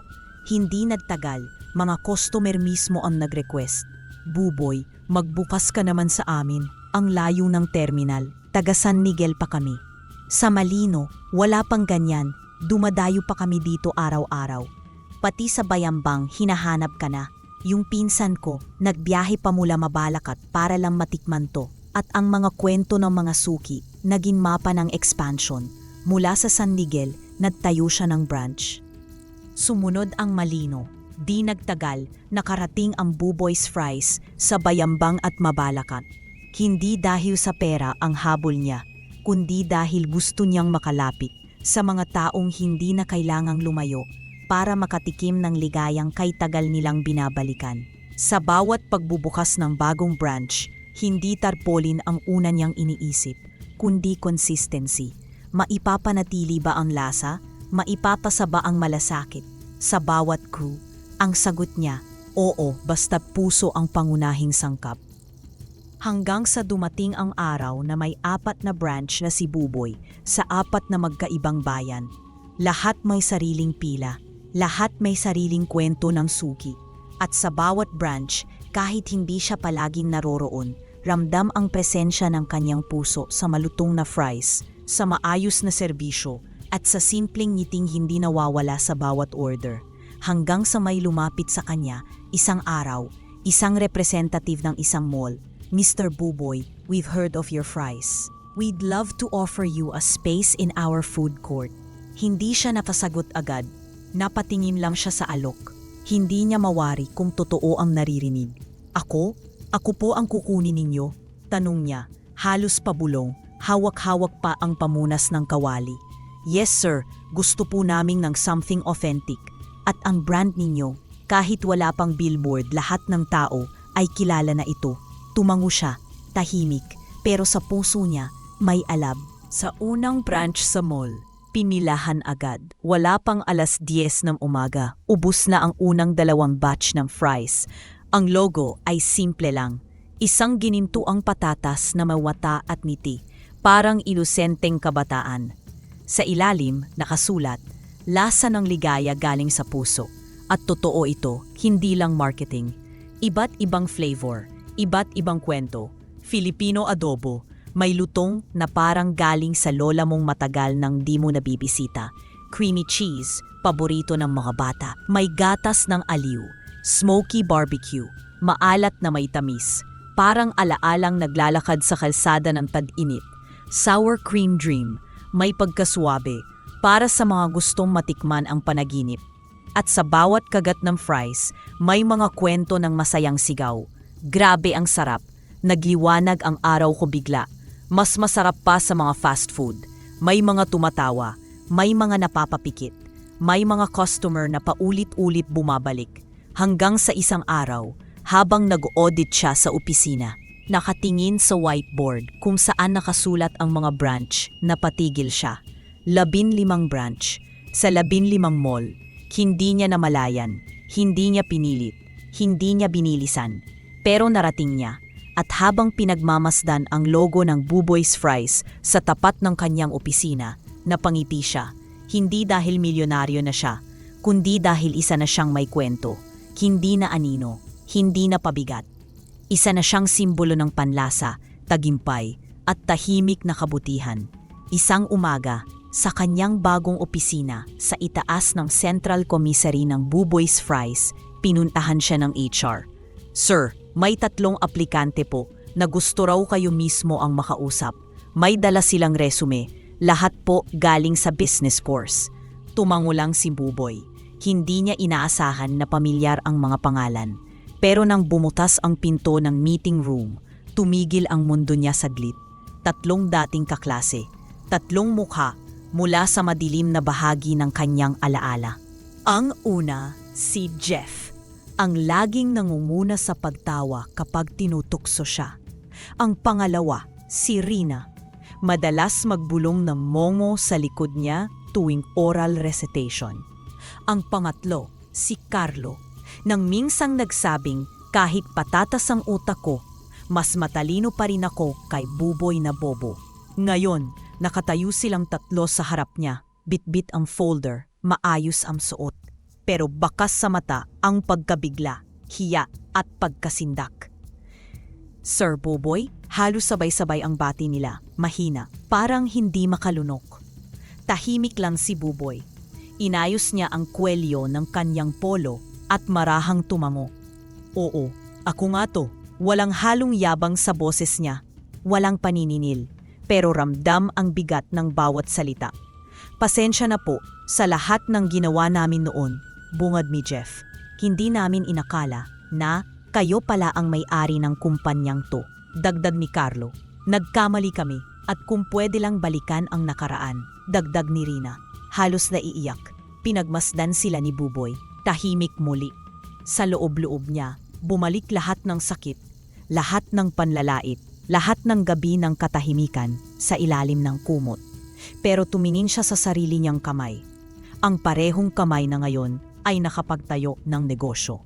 Hindi nagtagal, mga customer mismo ang nag-request. "Buboy, magbukas ka naman sa amin. Ang layo ng terminal, taga San Miguel pa kami." Sa Malino, wala pang ganyan, dumadayo pa kami dito araw-araw. Pati sa Bayambang, hinahanap ka na. Yung pinsan ko, nagbiyahe pa mula Mabalacat para lang matikman to. At ang mga kwento ng mga suki, naging mapa ng expansion. Mula sa San Miguel, nagtayo siya ng branch. Sumunod ang Malino. Di nagtagal, nakarating ang Buboy's Fries sa Bayambang at Mabalacat. Hindi dahil sa pera ang habol niya, kundi dahil gusto niyang makalapit sa mga taong hindi na kailangang lumayo para makatikim ng ligayang kay tagal nilang binabalikan. Sa bawat pagbubukas ng bagong branch, hindi tarpaulin ang una niyang iniisip, kundi consistency. Maipapanatili ba ang lasa? Maipapasa ba ang malasakit? Sa bawat crew, ang sagot niya, oo, basta puso ang pangunahing sangkap. Hanggang sa dumating ang araw na may 4 na branch na si Buboy sa 4 na magkaibang bayan. Lahat may sariling pila, lahat may sariling kwento ng suki. At sa bawat branch, kahit hindi siya palaging naroroon, ramdam ang presensya ng kanyang puso sa malutong na fries, sa maayos na serbisyo, at sa simpleng ngiting hindi nawawala sa bawat order. Hanggang sa may lumapit sa kanya, isang araw, isang representative ng isang mall. "Mr. Buboy, we've heard of your fries. We'd love to offer you a space in our food court." Hindi siya napasagot agad. Napatingin lang siya sa alok. Hindi niya mawari kung totoo ang naririnig. "Ako? Ako po ang kukunin ninyo?" Tanong niya, halos pabulong, hawak-hawak pa ang pamunas ng kawali. "Yes sir, gusto po naming ng something authentic. At ang brand ninyo, kahit wala pang billboard, lahat ng tao ay kilala na ito." Tumango siya, tahimik, pero sa puso niya may alab. Sa unang branch sa mall, pinilahan agad. Wala pang 10:00 ng umaga, ubos na ang unang 2 batch ng fries. Ang logo ay simple lang. Isang ginintuang patatas na mawata at ngiti, parang inosenteng kabataan. Sa ilalim, nakasulat, "Lasa ng ligaya galing sa puso." At totoo ito, hindi lang marketing. Iba't ibang flavor, iba't ibang kwento. Filipino adobo, may lutong na parang galing sa lola mong matagal nang di mo nabibisita. Creamy cheese, paborito ng mga bata. May gatas ng aliw. Smoky barbecue, maalat na may tamis. Parang alaalang naglalakad sa kalsada ng tag-init. Sour cream dream, may pagkaswabe, para sa mga gustong matikman ang panaginip. At sa bawat kagat ng fries, may mga kwento ng masayang sigaw. Grabe ang sarap. Nagliwanag ang araw ko bigla. Mas masarap pa sa mga fast food. May mga tumatawa, may mga napapapikit, may mga customer na paulit-ulit bumabalik. Hanggang sa isang araw, habang nag-audit siya sa opisina, nakatingin sa whiteboard kung saan nakasulat ang mga branch, napatigil siya. 15 branch, sa 15 mall. Hindi niya namalayan, hindi niya pinilit, hindi niya binilisan. Pero narating niya, at habang pinagmamasdan ang logo ng Buboy's Fries sa tapat ng kanyang opisina, napangiti siya. Hindi dahil milyonaryo na siya, kundi dahil isa na siyang may kwento. Hindi na anino, hindi na pabigat. Isa na siyang simbolo ng panlasa, tagimpay, at tahimik na kabutihan. Isang umaga, sa kanyang bagong opisina sa itaas ng Central Commissary ng Buboy's Fries, pinuntahan siya ng HR. "Sir, may 3 aplikante po na gusto raw kayo mismo ang makausap. May dala silang resume, lahat po galing sa business course." Tumango lang si Buboy. Hindi niya inaasahan na pamilyar ang mga pangalan. Pero nang bumutas ang pinto ng meeting room, tumigil ang mundo niya saglit. 3 dating kaklase, 3 mukha mula sa madilim na bahagi ng kanyang alaala. Ang una, si Jeff, ang laging nangunguna sa pagtawa kapag tinutukso siya. Ang pangalawa, si Rina, madalas magbulong ng mongo sa likod niya tuwing oral recitation. Ang pangatlo, si Carlo, nang minsang nagsabing kahit patatas ang utak ko, mas matalino pa rin ako kay Buboy na bobo. Ngayon, nakatayo silang 3 sa harap niya, bitbit ang folder, maayos ang suot. Pero bakas sa mata ang pagkabigla, hiya at pagkasindak. "Sir Buboy," halos sabay-sabay ang bati nila, mahina, parang hindi makalunok. Tahimik lang si Buboy. Inayos niya ang kwelyo ng kanyang polo at marahang tumango. "Oo, ako nga to." Walang halong yabang sa boses niya, walang panininil, pero ramdam ang bigat ng bawat salita. "Pasensya na po sa lahat ng ginawa namin noon," bungad ni Jeff. "Hindi namin inakala na kayo pala ang may-ari ng kumpanyang to." Dagdag ni Carlo. "Nagkamali kami at kung pwede lang balikan ang nakaraan." Dagdag ni Rina. Halos naiiyak. Pinagmasdan sila ni Buboy. Tahimik muli. Sa loob-loob niya, bumalik lahat ng sakit, lahat ng panlalait, lahat ng gabi ng katahimikan sa ilalim ng kumot. Pero tumingin siya sa sarili niyang kamay. Ang parehong kamay na ngayon ay nakapagtayo ng negosyo.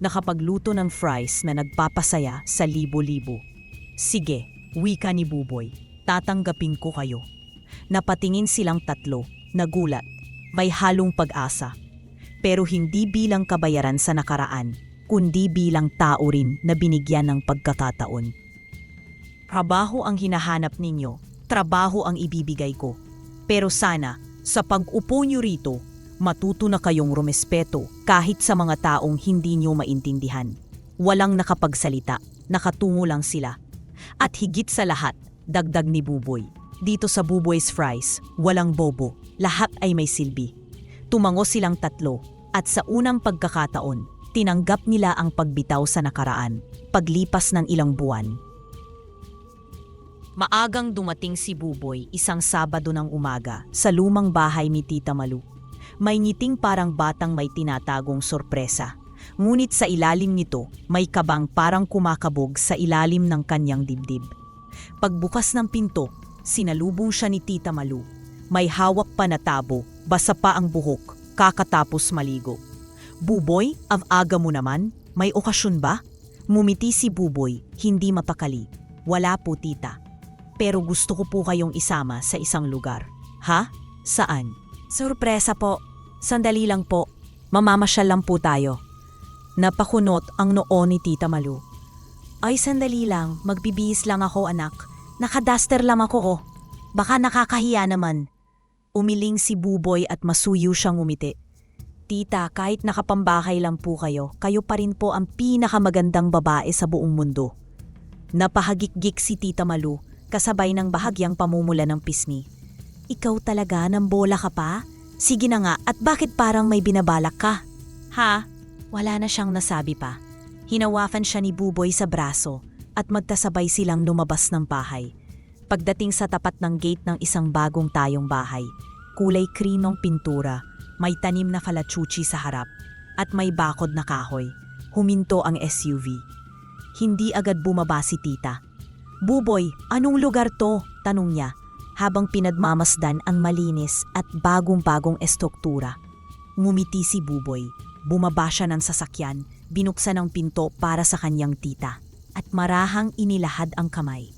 Nakapagluto ng fries na nagpapasaya sa libo-libo. "Sige," wika ni Buboy, "tatanggapin ko kayo." Napatingin silang 3, nagulat, may halong pag-asa. Pero hindi bilang kabayaran sa nakaraan, kundi bilang tao rin na binigyan ng pagkakataon. "Trabaho ang hinahanap ninyo, trabaho ang ibibigay ko. Pero sana, sa pag-upo nyo rito, matuto na kayong rumespeto kahit sa mga taong hindi nyo maintindihan." Walang nakapagsalita, nakatungo lang sila. "At higit sa lahat," dagdag ni Buboy, "dito sa Buboy's Fries, walang bobo, lahat ay may silbi." Tumango silang 3 at sa unang pagkakataon, tinanggap nila ang pagbitaw sa nakaraan, paglipas ng ilang buwan. Maagang dumating si Buboy isang Sabado ng umaga sa lumang bahay ni Tita Malu. May ngiting parang batang may tinatagong sorpresa. Ngunit sa ilalim nito, may kabang parang kumakabog sa ilalim ng kanyang dibdib. Pagbukas ng pinto, sinalubong siya ni Tita Malu. May hawak pa na tabo, basa pa ang buhok, kakatapos maligo. "Buboy, aga mo naman, may okasyon ba?" Mumiti si Buboy, hindi mapakali. "Wala po, tita. Pero gusto ko po kayong isama sa isang lugar." "Ha? Saan?" "Sorpresa po. Sandali lang po. Mamamasyal lang po tayo." Napakunot ang noo ni Tita Malu. "Ay, sandali lang. Magbibihis lang ako, anak. Nakaduster lang ako, oh. Baka nakakahiya naman." Umiling si Buboy at masuyo siyang umiti. "Tita, kahit nakapambahay lang po kayo, kayo pa rin po ang pinakamagandang babae sa buong mundo." Napahagik-gik si Tita Malu, kasabay ng bahagyang pamumula ng pisngi. "Ikaw talaga, nambola ka pa? Sige na nga, at bakit parang may binabalak ka?" "Ha?" Wala na siyang nasabi pa. Hinawakan siya ni Buboy sa braso at magkasabay silang lumabas ng bahay. Pagdating sa tapat ng gate ng isang bagong tayong bahay, kulay cream ang pintura, may tanim na kalachuchi sa harap, at may bakod na kahoy. Huminto ang SUV. Hindi agad bumaba si tita. "Buboy, anong lugar to?" tanong niya, habang pinagmamasdan ang malinis at bagong-bagong estruktura. Ngumiti si Buboy. Bumaba siya ng sasakyan, binuksan ang pinto para sa kanyang tita, at marahang inilahad ang kamay.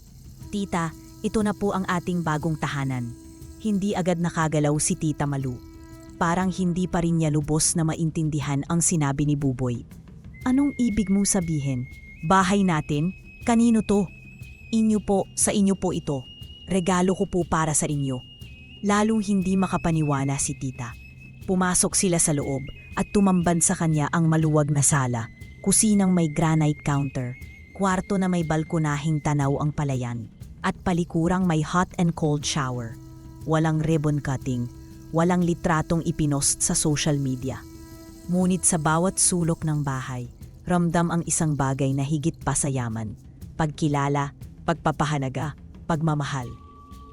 "Tita, ito na po ang ating bagong tahanan." Hindi agad nakagalaw si Tita Malu. Parang hindi pa rin niya lubos na maintindihan ang sinabi ni Buboy. "Anong ibig mong sabihin? Bahay natin? Kanino to?" Sa inyo po ito. Regalo ko po para sa inyo. Lalong hindi makapaniwala si tita. Pumasok sila sa loob at tumambad sa kanya ang maluwag na sala, kusinang may granite counter, kwarto na may balkonahing tanaw ang palayan, at palikurang may hot and cold shower. Walang ribbon cutting, walang litratong ipinost sa social media. Ngunit sa bawat sulok ng bahay, ramdam ang isang bagay na higit pa sa yaman. Pagkilala, pagpapahalaga, pagmamahal.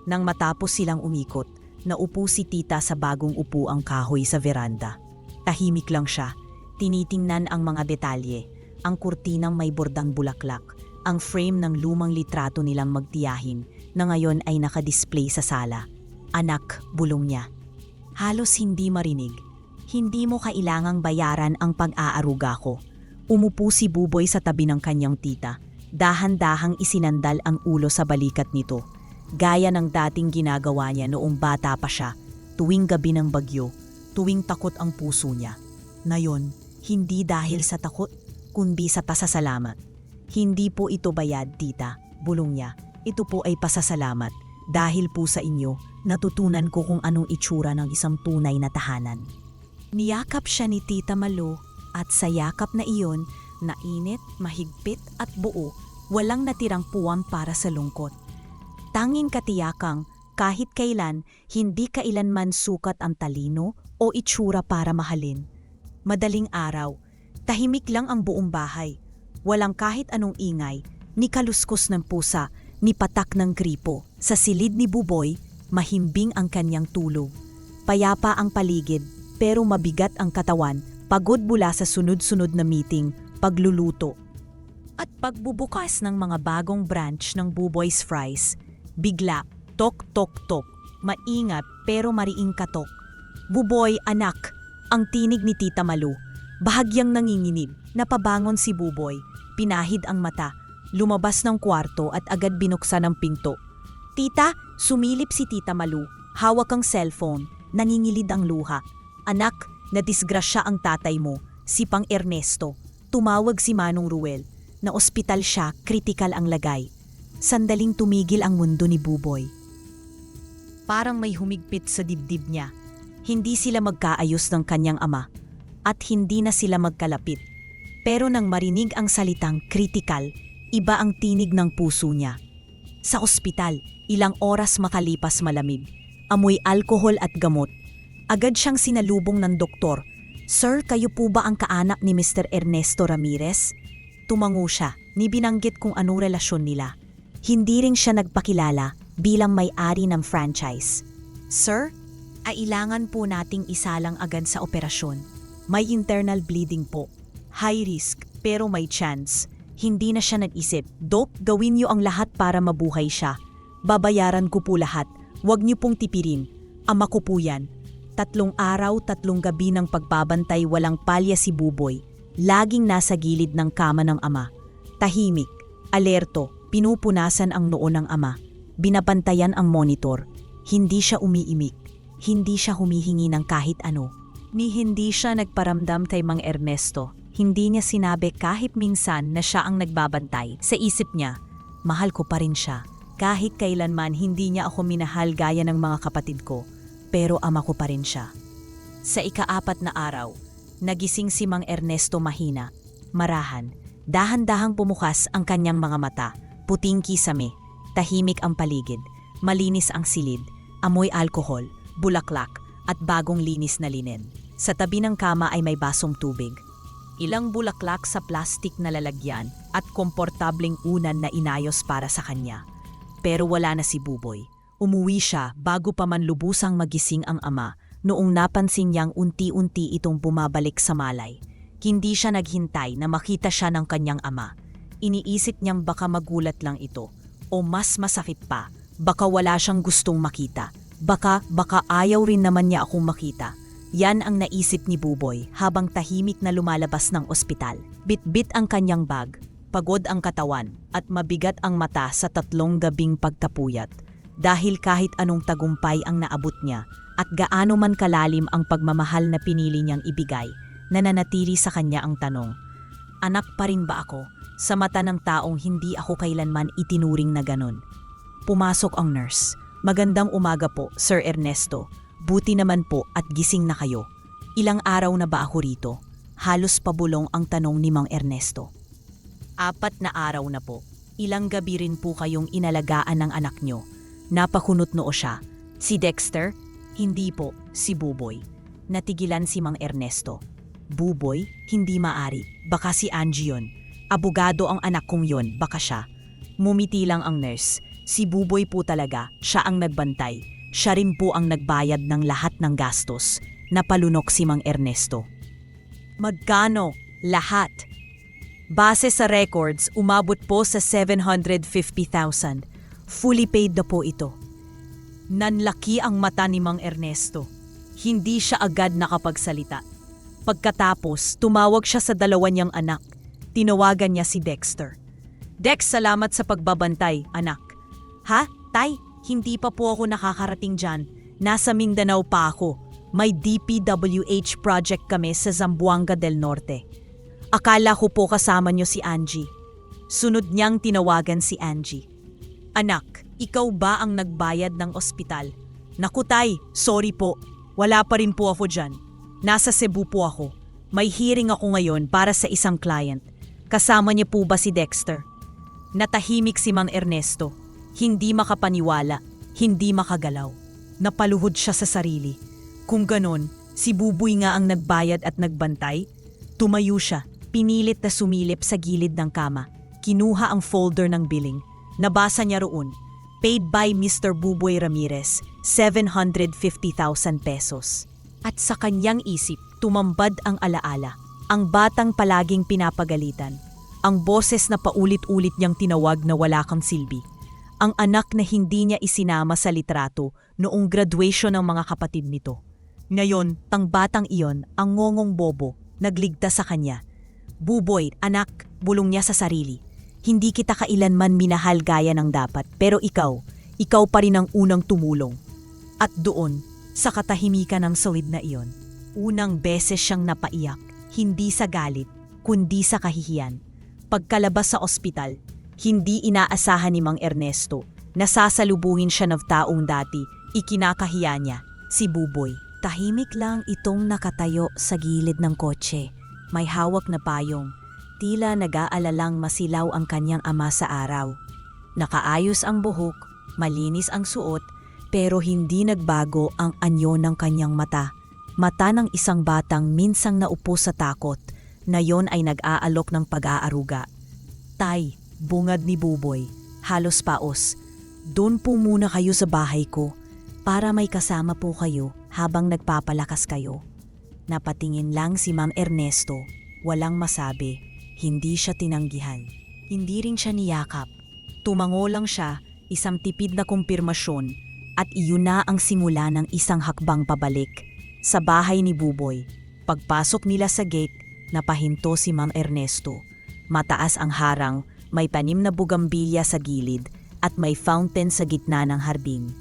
Nang matapos silang umikot, naupo si tita sa bagong upuang kahoy sa veranda. Tahimik lang siya, tinitingnan ang mga detalye, ang kurtinang may bordang bulaklak, ang frame ng lumang litrato nilang magtiyahin na ngayon ay nakadisplay sa sala. Anak, bulong niya. Halos hindi marinig. Hindi mo kailangang bayaran ang pag-aaruga ko. Umupo si Buboy sa tabi ng kanyang tita. Dahan-dahang isinandal ang ulo sa balikat nito. Gaya ng dating ginagawa niya noong bata pa siya, tuwing gabi ng bagyo, tuwing takot ang puso niya. Ngayon, hindi dahil sa takot, kundi sa pasasalamat. Hindi po ito bayad, tita, bulong niya. Ito po ay pasasalamat. Dahil po sa inyo, natutunan ko kung anong itsura ng isang tunay na tahanan. Niyakap siya ni Tita Malu at sa yakap na iyon, nainit, mahigpit at buo, walang natirang puwang para sa lungkot. Tanging katiyakang kahit kailan, hindi kailanman sukat ang talino o itsura para mahalin. Madaling araw, tahimik lang ang buong bahay. Walang kahit anong ingay, ni kaluskos ng pusa, ni patak ng gripo. Sa silid ni Buboy, mahimbing ang kanyang tulog. Payapa ang paligid, pero mabigat ang katawan, pagod mula sa sunod-sunod na meeting, pagluluto. At pagbubukas ng mga bagong branch ng Buboy's Fries, bigla, tok-tok-tok, maingat pero mariing katok. Buboy, anak, ang tinig ni Tita Malu. Bahagyang nanginginig, napabangon si Buboy, pinahid ang mata, lumabas ng kwarto at agad binuksan ang pinto. Tita, sumilip si Tita Malu, hawak ang cellphone, nangingilid ang luha. Anak, nadisgrasya ang tatay mo, si Pang Ernesto. Tumawag si Manong Ruel, na ospital siya, kritikal ang lagay. Sandaling tumigil ang mundo ni Buboy. Parang may humigpit sa dibdib niya. Hindi sila magkaayos ng kanyang ama at hindi na sila magkalapit. Pero nang marinig ang salitang kritikal, iba ang tinig ng puso niya. Sa ospital, ilang oras makalipas malamig, amoy alkohol at gamot. Agad siyang sinalubong ng doktor. Sir, kayo po ba ang kaanak ni Mr. Ernesto Ramirez? Tumango siya, ni binanggit kung anong relasyon nila. Hindi rin siya nagpakilala bilang may-ari ng franchise. Sir, ailangan po nating isalang agad sa operasyon. May internal bleeding po. High risk, pero may chance. Hindi na siya nag-isip. Dok, gawin niyo ang lahat para mabuhay siya. Babayaran ko po lahat. Huwag niyo pong tipirin. Ama ko po yan. 3 araw, 3 gabi ng pagbabantay, walang palya si Buboy. Laging nasa gilid ng kama ng ama. Tahimik, alerto, pinupunasan ang noo ng ama. Binabantayan ang monitor. Hindi siya umiimik. Hindi siya humihingi ng kahit ano. Ni hindi siya nagparamdam kay Mang Ernesto. Hindi niya sinabi kahit minsan na siya ang nagbabantay. Sa isip niya, mahal ko pa rin siya. Kahit kailanman hindi niya ako minahal gaya ng mga kapatid ko. Pero ama ko pa rin siya. Sa ika-4 na araw, nagising si Mang Ernesto mahina, marahan, dahan-dahang pumukas ang kanyang mga mata, puting kisame, tahimik ang paligid, malinis ang silid, amoy alkohol, bulaklak, at bagong linis na linen. Sa tabi ng kama ay may basong tubig. Ilang bulaklak sa plastik na lalagyan at komportableng unan na inayos para sa kanya. Pero wala na si Buboy. Umuwi siya bago pa man lubusang magising ang ama noong napansin niyang unti-unti itong bumabalik sa malay. Hindi siya naghintay na makita siya ng kanyang ama. Iniisip niyang baka magulat lang ito o mas masakit pa, baka wala siyang gustong makita. Baka ayaw rin naman niya akong makita. Yan ang naisip ni Buboy habang tahimik na lumalabas ng ospital. Bit-bit ang kanyang bag, pagod ang katawan at mabigat ang mata sa 3 gabing pagkapuyat. Dahil kahit anong tagumpay ang naabot niya at gaano man kalalim ang pagmamahal na pinili niyang ibigay, nananatili sa kanya ang tanong, Anak pa rin ba ako? Sa mata ng taong hindi ako kailanman itinuring na ganon. Pumasok ang nurse. Magandang umaga po, Sir Ernesto. Buti naman po at gising na kayo. Ilang araw na ba ako rito? Halos pabulong ang tanong ni Mang Ernesto. 4 na araw na po. Ilang gabi rin po kayong inalagaan ng anak nyo. Napakunot noo siya. Si Dexter? Hindi po, si Buboy. Natigilan si Mang Ernesto. Buboy? Hindi maari. Baka si Angie yun. Abogado ang anak kong yun, baka siya. Mumiti lang ang nurse. Si Buboy po talaga, siya ang nagbantay. Siya rin po ang nagbayad ng lahat ng gastos. Napalunok si Mang Ernesto. Magkano? Lahat. Base sa records, umabot po sa 750,000. Fully paid na po ito. Nanlaki ang mata ni Mang Ernesto. Hindi siya agad nakapagsalita. Pagkatapos, tumawag siya sa dalawa niyang anak. Tinawagan niya si Dexter. Dex, salamat sa pagbabantay, anak. Ha? Tay, hindi pa po ako nakakarating dyan. Nasa Mindanao pa ako. May DPWH project kami sa Zamboanga del Norte. Akala ko po kasama niyo si Angie. Sunod niyang tinawagan si Angie. Anak, ikaw ba ang nagbayad ng ospital? Naku tay, sorry po. Wala pa rin po ako dyan. Nasa Cebu po ako. May hearing ako ngayon para sa isang client. Kasama niya po ba si Dexter? Natahimik si Mang Ernesto. Hindi makapaniwala, hindi makagalaw. Napaluhod siya sa sarili. Kung ganon, si Buboy nga ang nagbayad at nagbantay? Tumayo siya, pinilit na sumilip sa gilid ng kama. Kinuha ang folder ng billing. Nabasa niya roon. Paid by Mr. Buboy Ramirez, 750,000 pesos. At sa kanyang isip, tumambad ang alaala. Ang batang palaging pinapagalitan. Ang boses na paulit-ulit niyang tinawag na wala kang silbi. Ang anak na hindi niya isinama sa litrato noong graduation ng mga kapatid nito. Ngayon, tang batang iyon, ang ngongong bobo, nagligtas sa kanya. Buboy, anak, bulong niya sa sarili. Hindi kita kailanman minahal gaya ng dapat, pero ikaw pa rin ang unang tumulong. At doon, sa katahimikan ng solid na iyon, unang beses siyang napaiyak, hindi sa galit, kundi sa kahihiyan. Pagkalabas sa ospital, hindi inaasahan ni Mang Ernesto na sasalubungin siya ng taong dati, ikinakahiya niya, si Buboy. Tahimik lang itong nakatayo sa gilid ng kotse. May hawak na payong. Tila nag-aalalang masilaw ang kanyang ama sa araw. Nakaayos ang buhok, malinis ang suot, pero hindi nagbago ang anyo ng kanyang mata. Mata ng isang batang minsang naupo sa takot, na yon ay nag-aalok ng pag-aaruga. Tay, bungad ni Buboy, halos paos. Doon po muna kayo sa bahay ko, para may kasama po kayo habang nagpapalakas kayo. Napatingin lang si Ma'am Ernesto, walang masabi, hindi siya tinanggihan. Hindi rin siya niyakap. Tumango lang siya, isang tipid na kumpirmasyon, at iyon na ang simula ng isang hakbang pabalik. Sa bahay ni Buboy, pagpasok nila sa gate, napahinto si Mang Ernesto. Mataas ang harang, may tanim na bugambilya sa gilid, at may fountain sa gitna ng hardin.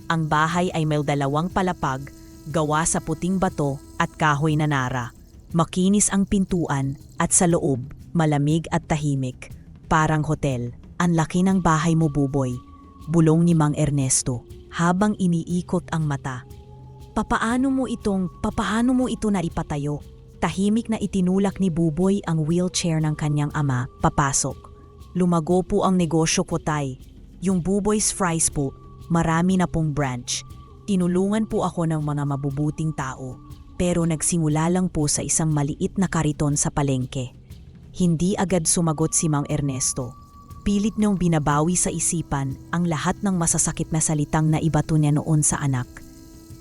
Ang bahay ay may 2 palapag, gawa sa puting bato at kahoy na nara. Makinis ang pintuan at sa loob, malamig at tahimik. Parang hotel. Ang laki ng bahay mo, Buboy. Bulong ni Mang Ernesto habang iniikot ang mata. Papaano mo ito na ipatayo? Tahimik na itinulak ni Buboy ang wheelchair ng kanyang ama, papasok. Lumago po ang negosyo ko, tay. Yung Buboy's Fries po, marami na pong branch. Tinulungan po ako ng mga mabubuting tao, pero nagsimula lang po sa isang maliit na kariton sa palengke. Hindi agad sumagot si Mang Ernesto. Pilit niyong binabawi sa isipan ang lahat ng masasakit na salitang naibato niya noon sa anak.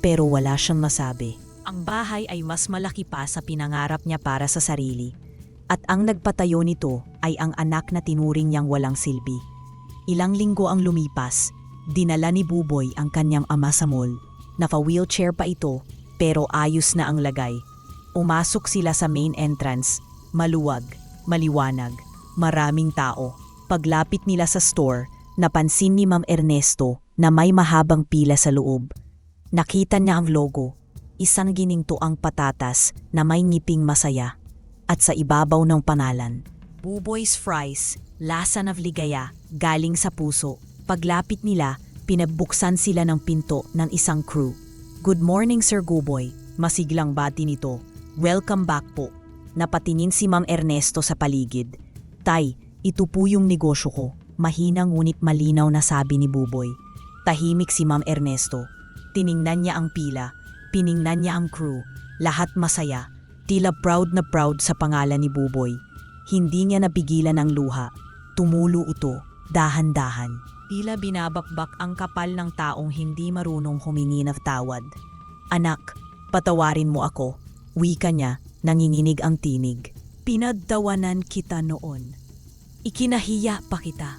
Pero wala siyang masabi. Ang bahay ay mas malaki pa sa pinangarap niya para sa sarili. At ang nagpatayo nito ay ang anak na tinuring niyang walang silbi. Ilang linggo ang lumipas, dinala ni Buboy ang kanyang ama sa mall. Naka-wheelchair pa ito, pero ayos na ang lagay. Umasok sila sa main entrance, maluwag, maliwanag, maraming tao. Paglapit nila sa store, napansin ni Ma'am Ernesto na may mahabang pila sa loob. Nakita niya ang logo, isang giningtoang patatas na may ngiping masaya, at sa ibabaw ng pangalan, Buboy's fries, lasa ng ligaya, galing sa puso. Paglapit nila, pinabuksan sila ng pinto ng isang crew. Good morning, Sir Guboy. Masiglang bati nito. Welcome back po. Napatingin si Ma'am Ernesto sa paligid. Tay, ito po yung negosyo ko. Mahina ngunit malinaw na sabi ni Buboy. Tahimik si Ma'am Ernesto. Tiningnan niya ang pila. Piningnan niya ang crew. Lahat masaya. Tila proud na proud sa pangalan ni Buboy. Hindi niya napigilan ang luha. Tumulo ito, dahan-dahan. Tila binabakbak ang kapal ng taong hindi marunong humingi ng tawad. Anak, patawarin mo ako. Wika niya, nanginginig ang tinig. Pinagtawanan kita noon. Ikinahiya pa kita.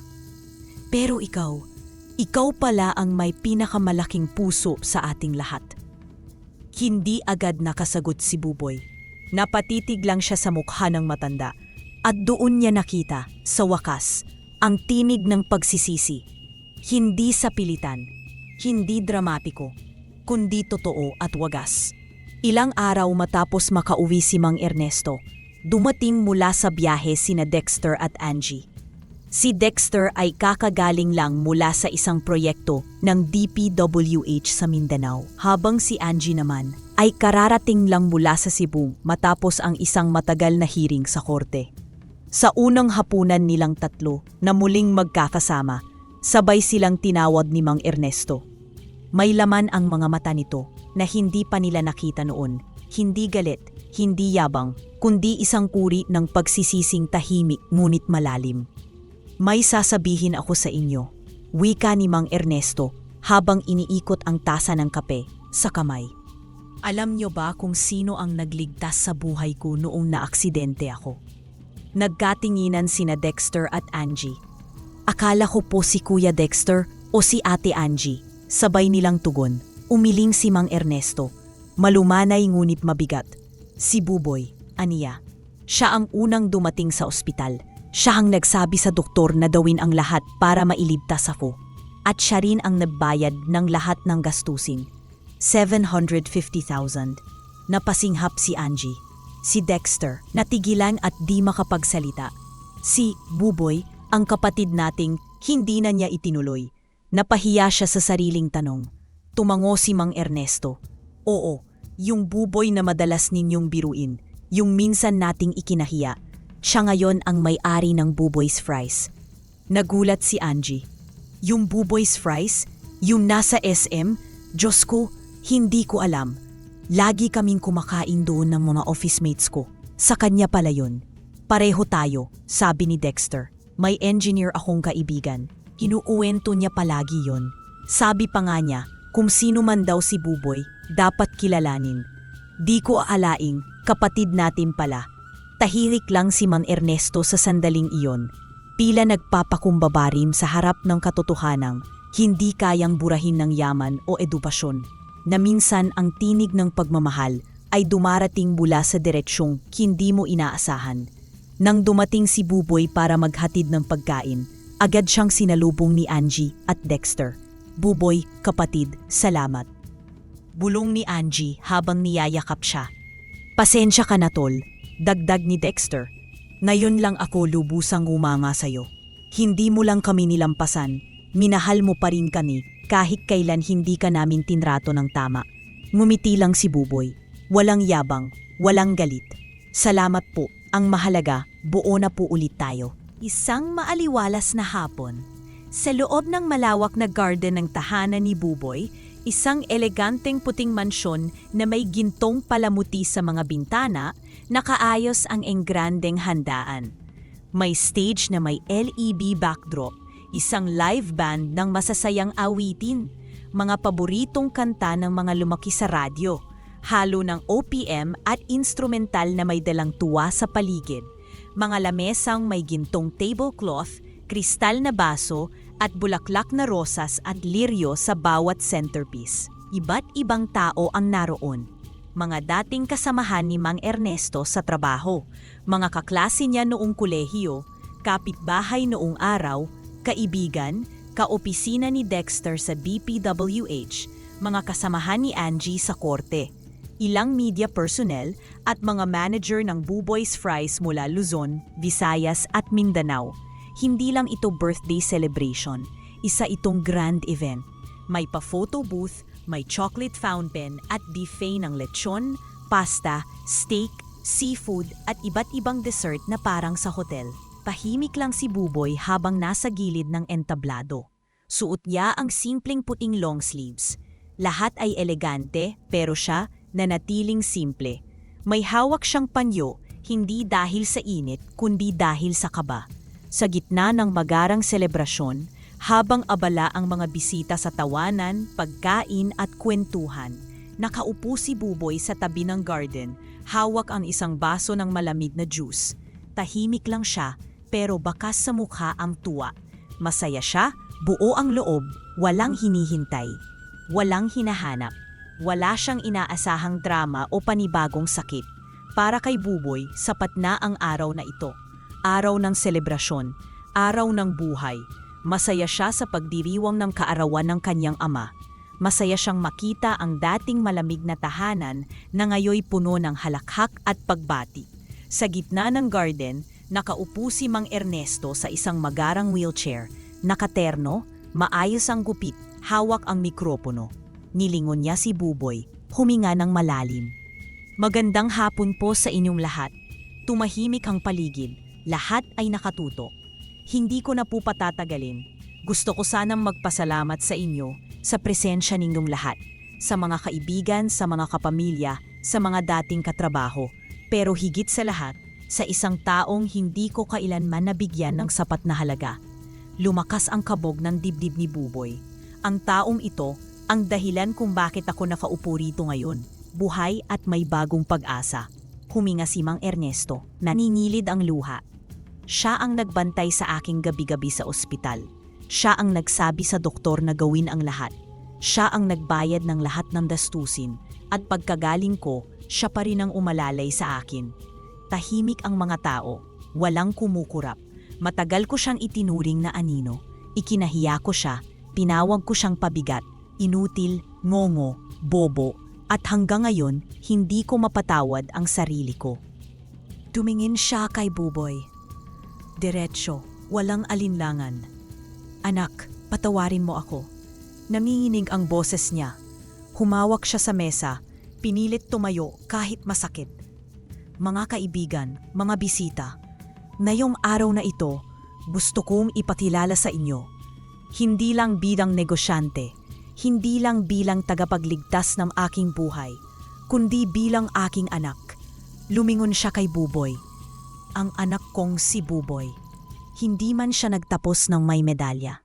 Pero ikaw pala ang may pinakamalaking puso sa ating lahat. Hindi agad nakasagot si Buboy. Napatitig lang siya sa mukha ng matanda. At doon niya nakita, sa wakas, ang tinig ng pagsisisi. Hindi sa pilitan, hindi dramatiko, kundi totoo at wagas. Ilang araw matapos makauwi si Mang Ernesto, dumating mula sa biyahe sina Dexter at Angie. Si Dexter ay kakagaling lang mula sa isang proyekto ng DPWH sa Mindanao, habang si Angie naman ay kararating lang mula sa Cebu matapos ang isang matagal na hearing sa korte. Sa unang hapunan nilang tatlo na muling magkakasama, sabay silang tinawag ni Mang Ernesto. May laman ang mga mata nito na hindi pa nila nakita noon. Hindi galit, hindi yabang, kundi isang kuri ng pagsisising tahimik ngunit malalim. May sasabihin ako sa inyo, wika ni Mang Ernesto habang iniikot ang tasa ng kape sa kamay. Alam niyo ba kung sino ang nagligtas sa buhay ko noong naaksidente ako? Nagkatinginan sina Dexter at Angie. Akala ko po si Kuya Dexter o si Ate Angie. Sabay nilang tugon. Umiling si Mang Ernesto. Malumanay ngunit mabigat. Si Buboy, aniya. Siya ang unang dumating sa ospital. Siya ang nagsabi sa doktor na gawin ang lahat para mailigtas ako. At siya rin ang nagbayad ng lahat ng gastusin. 750,000. Napasinghap si Angie. Si Dexter, natigilan at di makapagsalita. Si Buboy, ang kapatid nating hindi na niya itinuloy. Napahiya siya sa sariling tanong. Tumango si Mang Ernesto. Oo, yung Buboy na madalas ninyong biruin, yung minsan nating ikinahiya. Siya ngayon ang may-ari ng Buboy's Fries. Nagulat si Angie. Yung Buboy's Fries? Yung nasa SM? Diyos ko, hindi ko alam. Lagi kaming kumakain doon ng mga office mates ko. Sa kanya pala yun. Pareho tayo, sabi ni Dexter. May engineer akong kaibigan. Inuuwento niya palagi yon. Sabi pa nga niya, kung sino man daw si Buboy, dapat kilalanin. Di ko aalaing, kapatid natin pala. Tahimik lang si Mang Ernesto sa sandaling iyon. Tila nagpapakumbabarim sa harap ng katotohanang hindi kayang burahin ng yaman o edukasyon. Na minsan ang tinig ng pagmamahal ay dumarating mula sa direksyong hindi mo inaasahan. Nang dumating si Buboy para maghatid ng pagkain, agad siyang sinalubong ni Angie at Dexter. Buboy, kapatid, salamat. Bulong ni Angie habang niyayakap siya. Pasensya ka na tol, dagdag ni Dexter. Ngayon lang ako lubusang umanga sa'yo. Hindi mo lang kami nilampasan, minahal mo pa rin kami. Kahit kailan hindi ka namin tinrato ng tama. Ngumiti lang si Buboy. Walang yabang, walang galit. Salamat po, ang mahalaga, buo na po ulit tayo. Isang maaliwalas na hapon. Sa loob ng malawak na garden ng tahanan ni Buboy, isang eleganteng puting mansyon na may gintong palamuti sa mga bintana, nakaayos ang engrandeng handaan. May stage na may LED backdrop. Isang live band ng masasayang awitin, mga paboritong kanta ng mga lumaki sa radyo, halo ng OPM at instrumental na may dalang tuwa sa paligid, mga lamesang may gintong tablecloth, kristal na baso at bulaklak na rosas at liryo sa bawat centerpiece. Iba't ibang tao ang naroon. Mga dating kasamahan ni Mang Ernesto sa trabaho, mga kaklase niya noong kolehiyo, kapitbahay noong araw, kaibigan, kaopisina ni Dexter sa DPWH, mga kasamahan ni Angie sa korte. ilang media personnel at mga manager ng Buboy's Fries mula Luzon, Visayas at Mindanao. Hindi lang ito birthday celebration, isa itong grand event. May pa-photo booth, may chocolate fountain at buffet ng lechon, pasta, steak, seafood at iba't ibang dessert na parang sa hotel. Tahimik lang si Buboy habang nasa gilid ng entablado. Suot niya ang simpleng puting long sleeves. Lahat ay elegante pero siya nanatiling simple. May hawak siyang panyo, hindi dahil sa init kundi dahil sa kaba. Sa gitna ng magarang selebrasyon, habang abala ang mga bisita sa tawanan, pagkain at kwentuhan, nakaupo si Buboy sa tabi ng garden, hawak ang isang baso ng malamig na juice. Tahimik lang siya pero bakas sa mukha ang tuwa. Masaya siya, buo ang loob, walang hinihintay, walang hinahanap. Wala siyang inaasahang drama o panibagong sakit. Para kay Buboy, sapat na ang araw na ito. Araw ng selebrasyon, araw ng buhay. Masaya siya sa pagdiriwang ng kaarawan ng kanyang ama. Masaya siyang makita ang dating malamig na tahanan na ngayoy puno ng halakhak at pagbati. Sa gitna ng garden, nakaupo si Mang Ernesto sa isang magarang wheelchair. Nakaterno, maayos ang gupit, hawak ang mikropono. Nilingon niya si Buboy, huminga ng malalim. Magandang hapon po sa inyong lahat. Tumahimik ang paligid, lahat ay nakatuto. Hindi ko na po patatagalin. Gusto ko sanang magpasalamat sa inyo sa presensya ninyong lahat, sa mga kaibigan, sa mga kapamilya, sa mga dating katrabaho, pero higit sa lahat, sa isang taong hindi ko kailanman nabigyan ng sapat na halaga. Lumakas ang kabog ng dibdib ni Buboy. Ang taong ito, ang dahilan kung bakit ako nakaupo rito ngayon. Buhay at may bagong pag-asa. Huminga si Mang Ernesto, naningilid ang luha. Siya ang nagbantay sa aking gabi-gabi sa ospital. Siya ang nagsabi sa doktor na gawin ang lahat. Siya ang nagbayad ng lahat ng dastusin. At pagkagaling ko, siya pa rin ang umalalay sa akin. Tahimik ang mga tao, walang kumukurap. Matagal ko siyang itinuring na anino. Ikinahiya ko siya, tinawag ko siyang pabigat, inutil, ngongo, bobo, at hanggang ngayon, hindi ko mapatawad ang sarili ko. Tumingin siya kay Buboy. Diretso, walang alinlangan. Anak, patawarin mo ako. Nanginginig ang boses niya. Humawak siya sa mesa, pinilit tumayo kahit masakit. Mga kaibigan, mga bisita, ngayong araw na ito, gusto kong ipakilala sa inyo. Hindi lang bilang negosyante, hindi lang bilang tagapagligtas ng aking buhay, kundi bilang aking anak. Lumingon siya kay Buboy. Ang anak kong si Buboy. Hindi man siya nagtapos ng may medalya.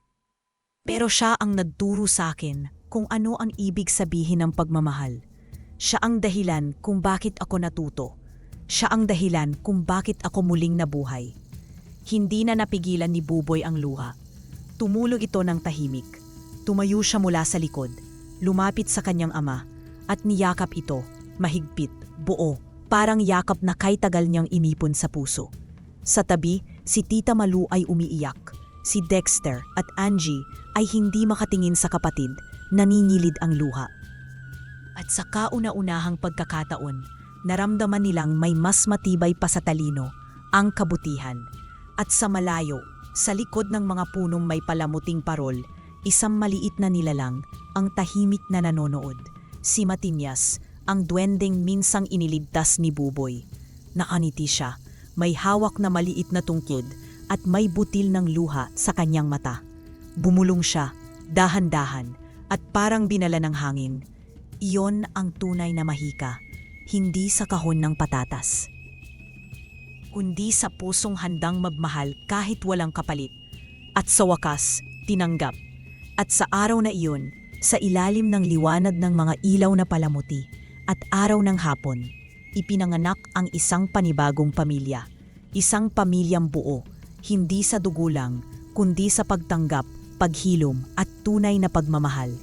Pero siya ang nagturo sa akin kung ano ang ibig sabihin ng pagmamahal. Siya ang dahilan kung bakit ako natuto. Siya ang dahilan kung bakit ako muling nabuhay. Hindi na napigilan ni Buboy ang luha. Tumulog ito ng tahimik. Tumayo siya mula sa likod, lumapit sa kanyang ama, at niyakap ito, mahigpit, buo, parang yakap na kay tagal niyang inipon sa puso. Sa tabi, si Tita Malu ay umiiyak. Si Dexter at Angie ay hindi makatingin sa kapatid, naninilid ang luha. At sa kauna-unahang pagkakataon, naramdaman nilang may mas matibay pa sa talino, ang kabutihan. At sa malayo, sa likod ng mga punong may palamuting parol, isang maliit na nilalang, ang tahimik na nanonood. Si Matinyas, ang duwendeng minsang iniligtas ni Buboy. Nakaniti siya, may hawak na maliit na tungkod at may butil ng luha sa kanyang mata. Bumulong siya, dahan-dahan, at parang binala ng hangin. Iyon ang tunay na mahika. Hindi sa kahon ng patatas, kundi sa pusong handang magmahal kahit walang kapalit. At sa wakas, tinanggap. At sa araw na iyon, sa ilalim ng liwanag ng mga ilaw na palamuti at araw ng hapon, ipinanganak ang isang panibagong pamilya. Isang pamilyang buo, hindi sa dugo lang, kundi sa pagtanggap, paghilom at tunay na pagmamahal.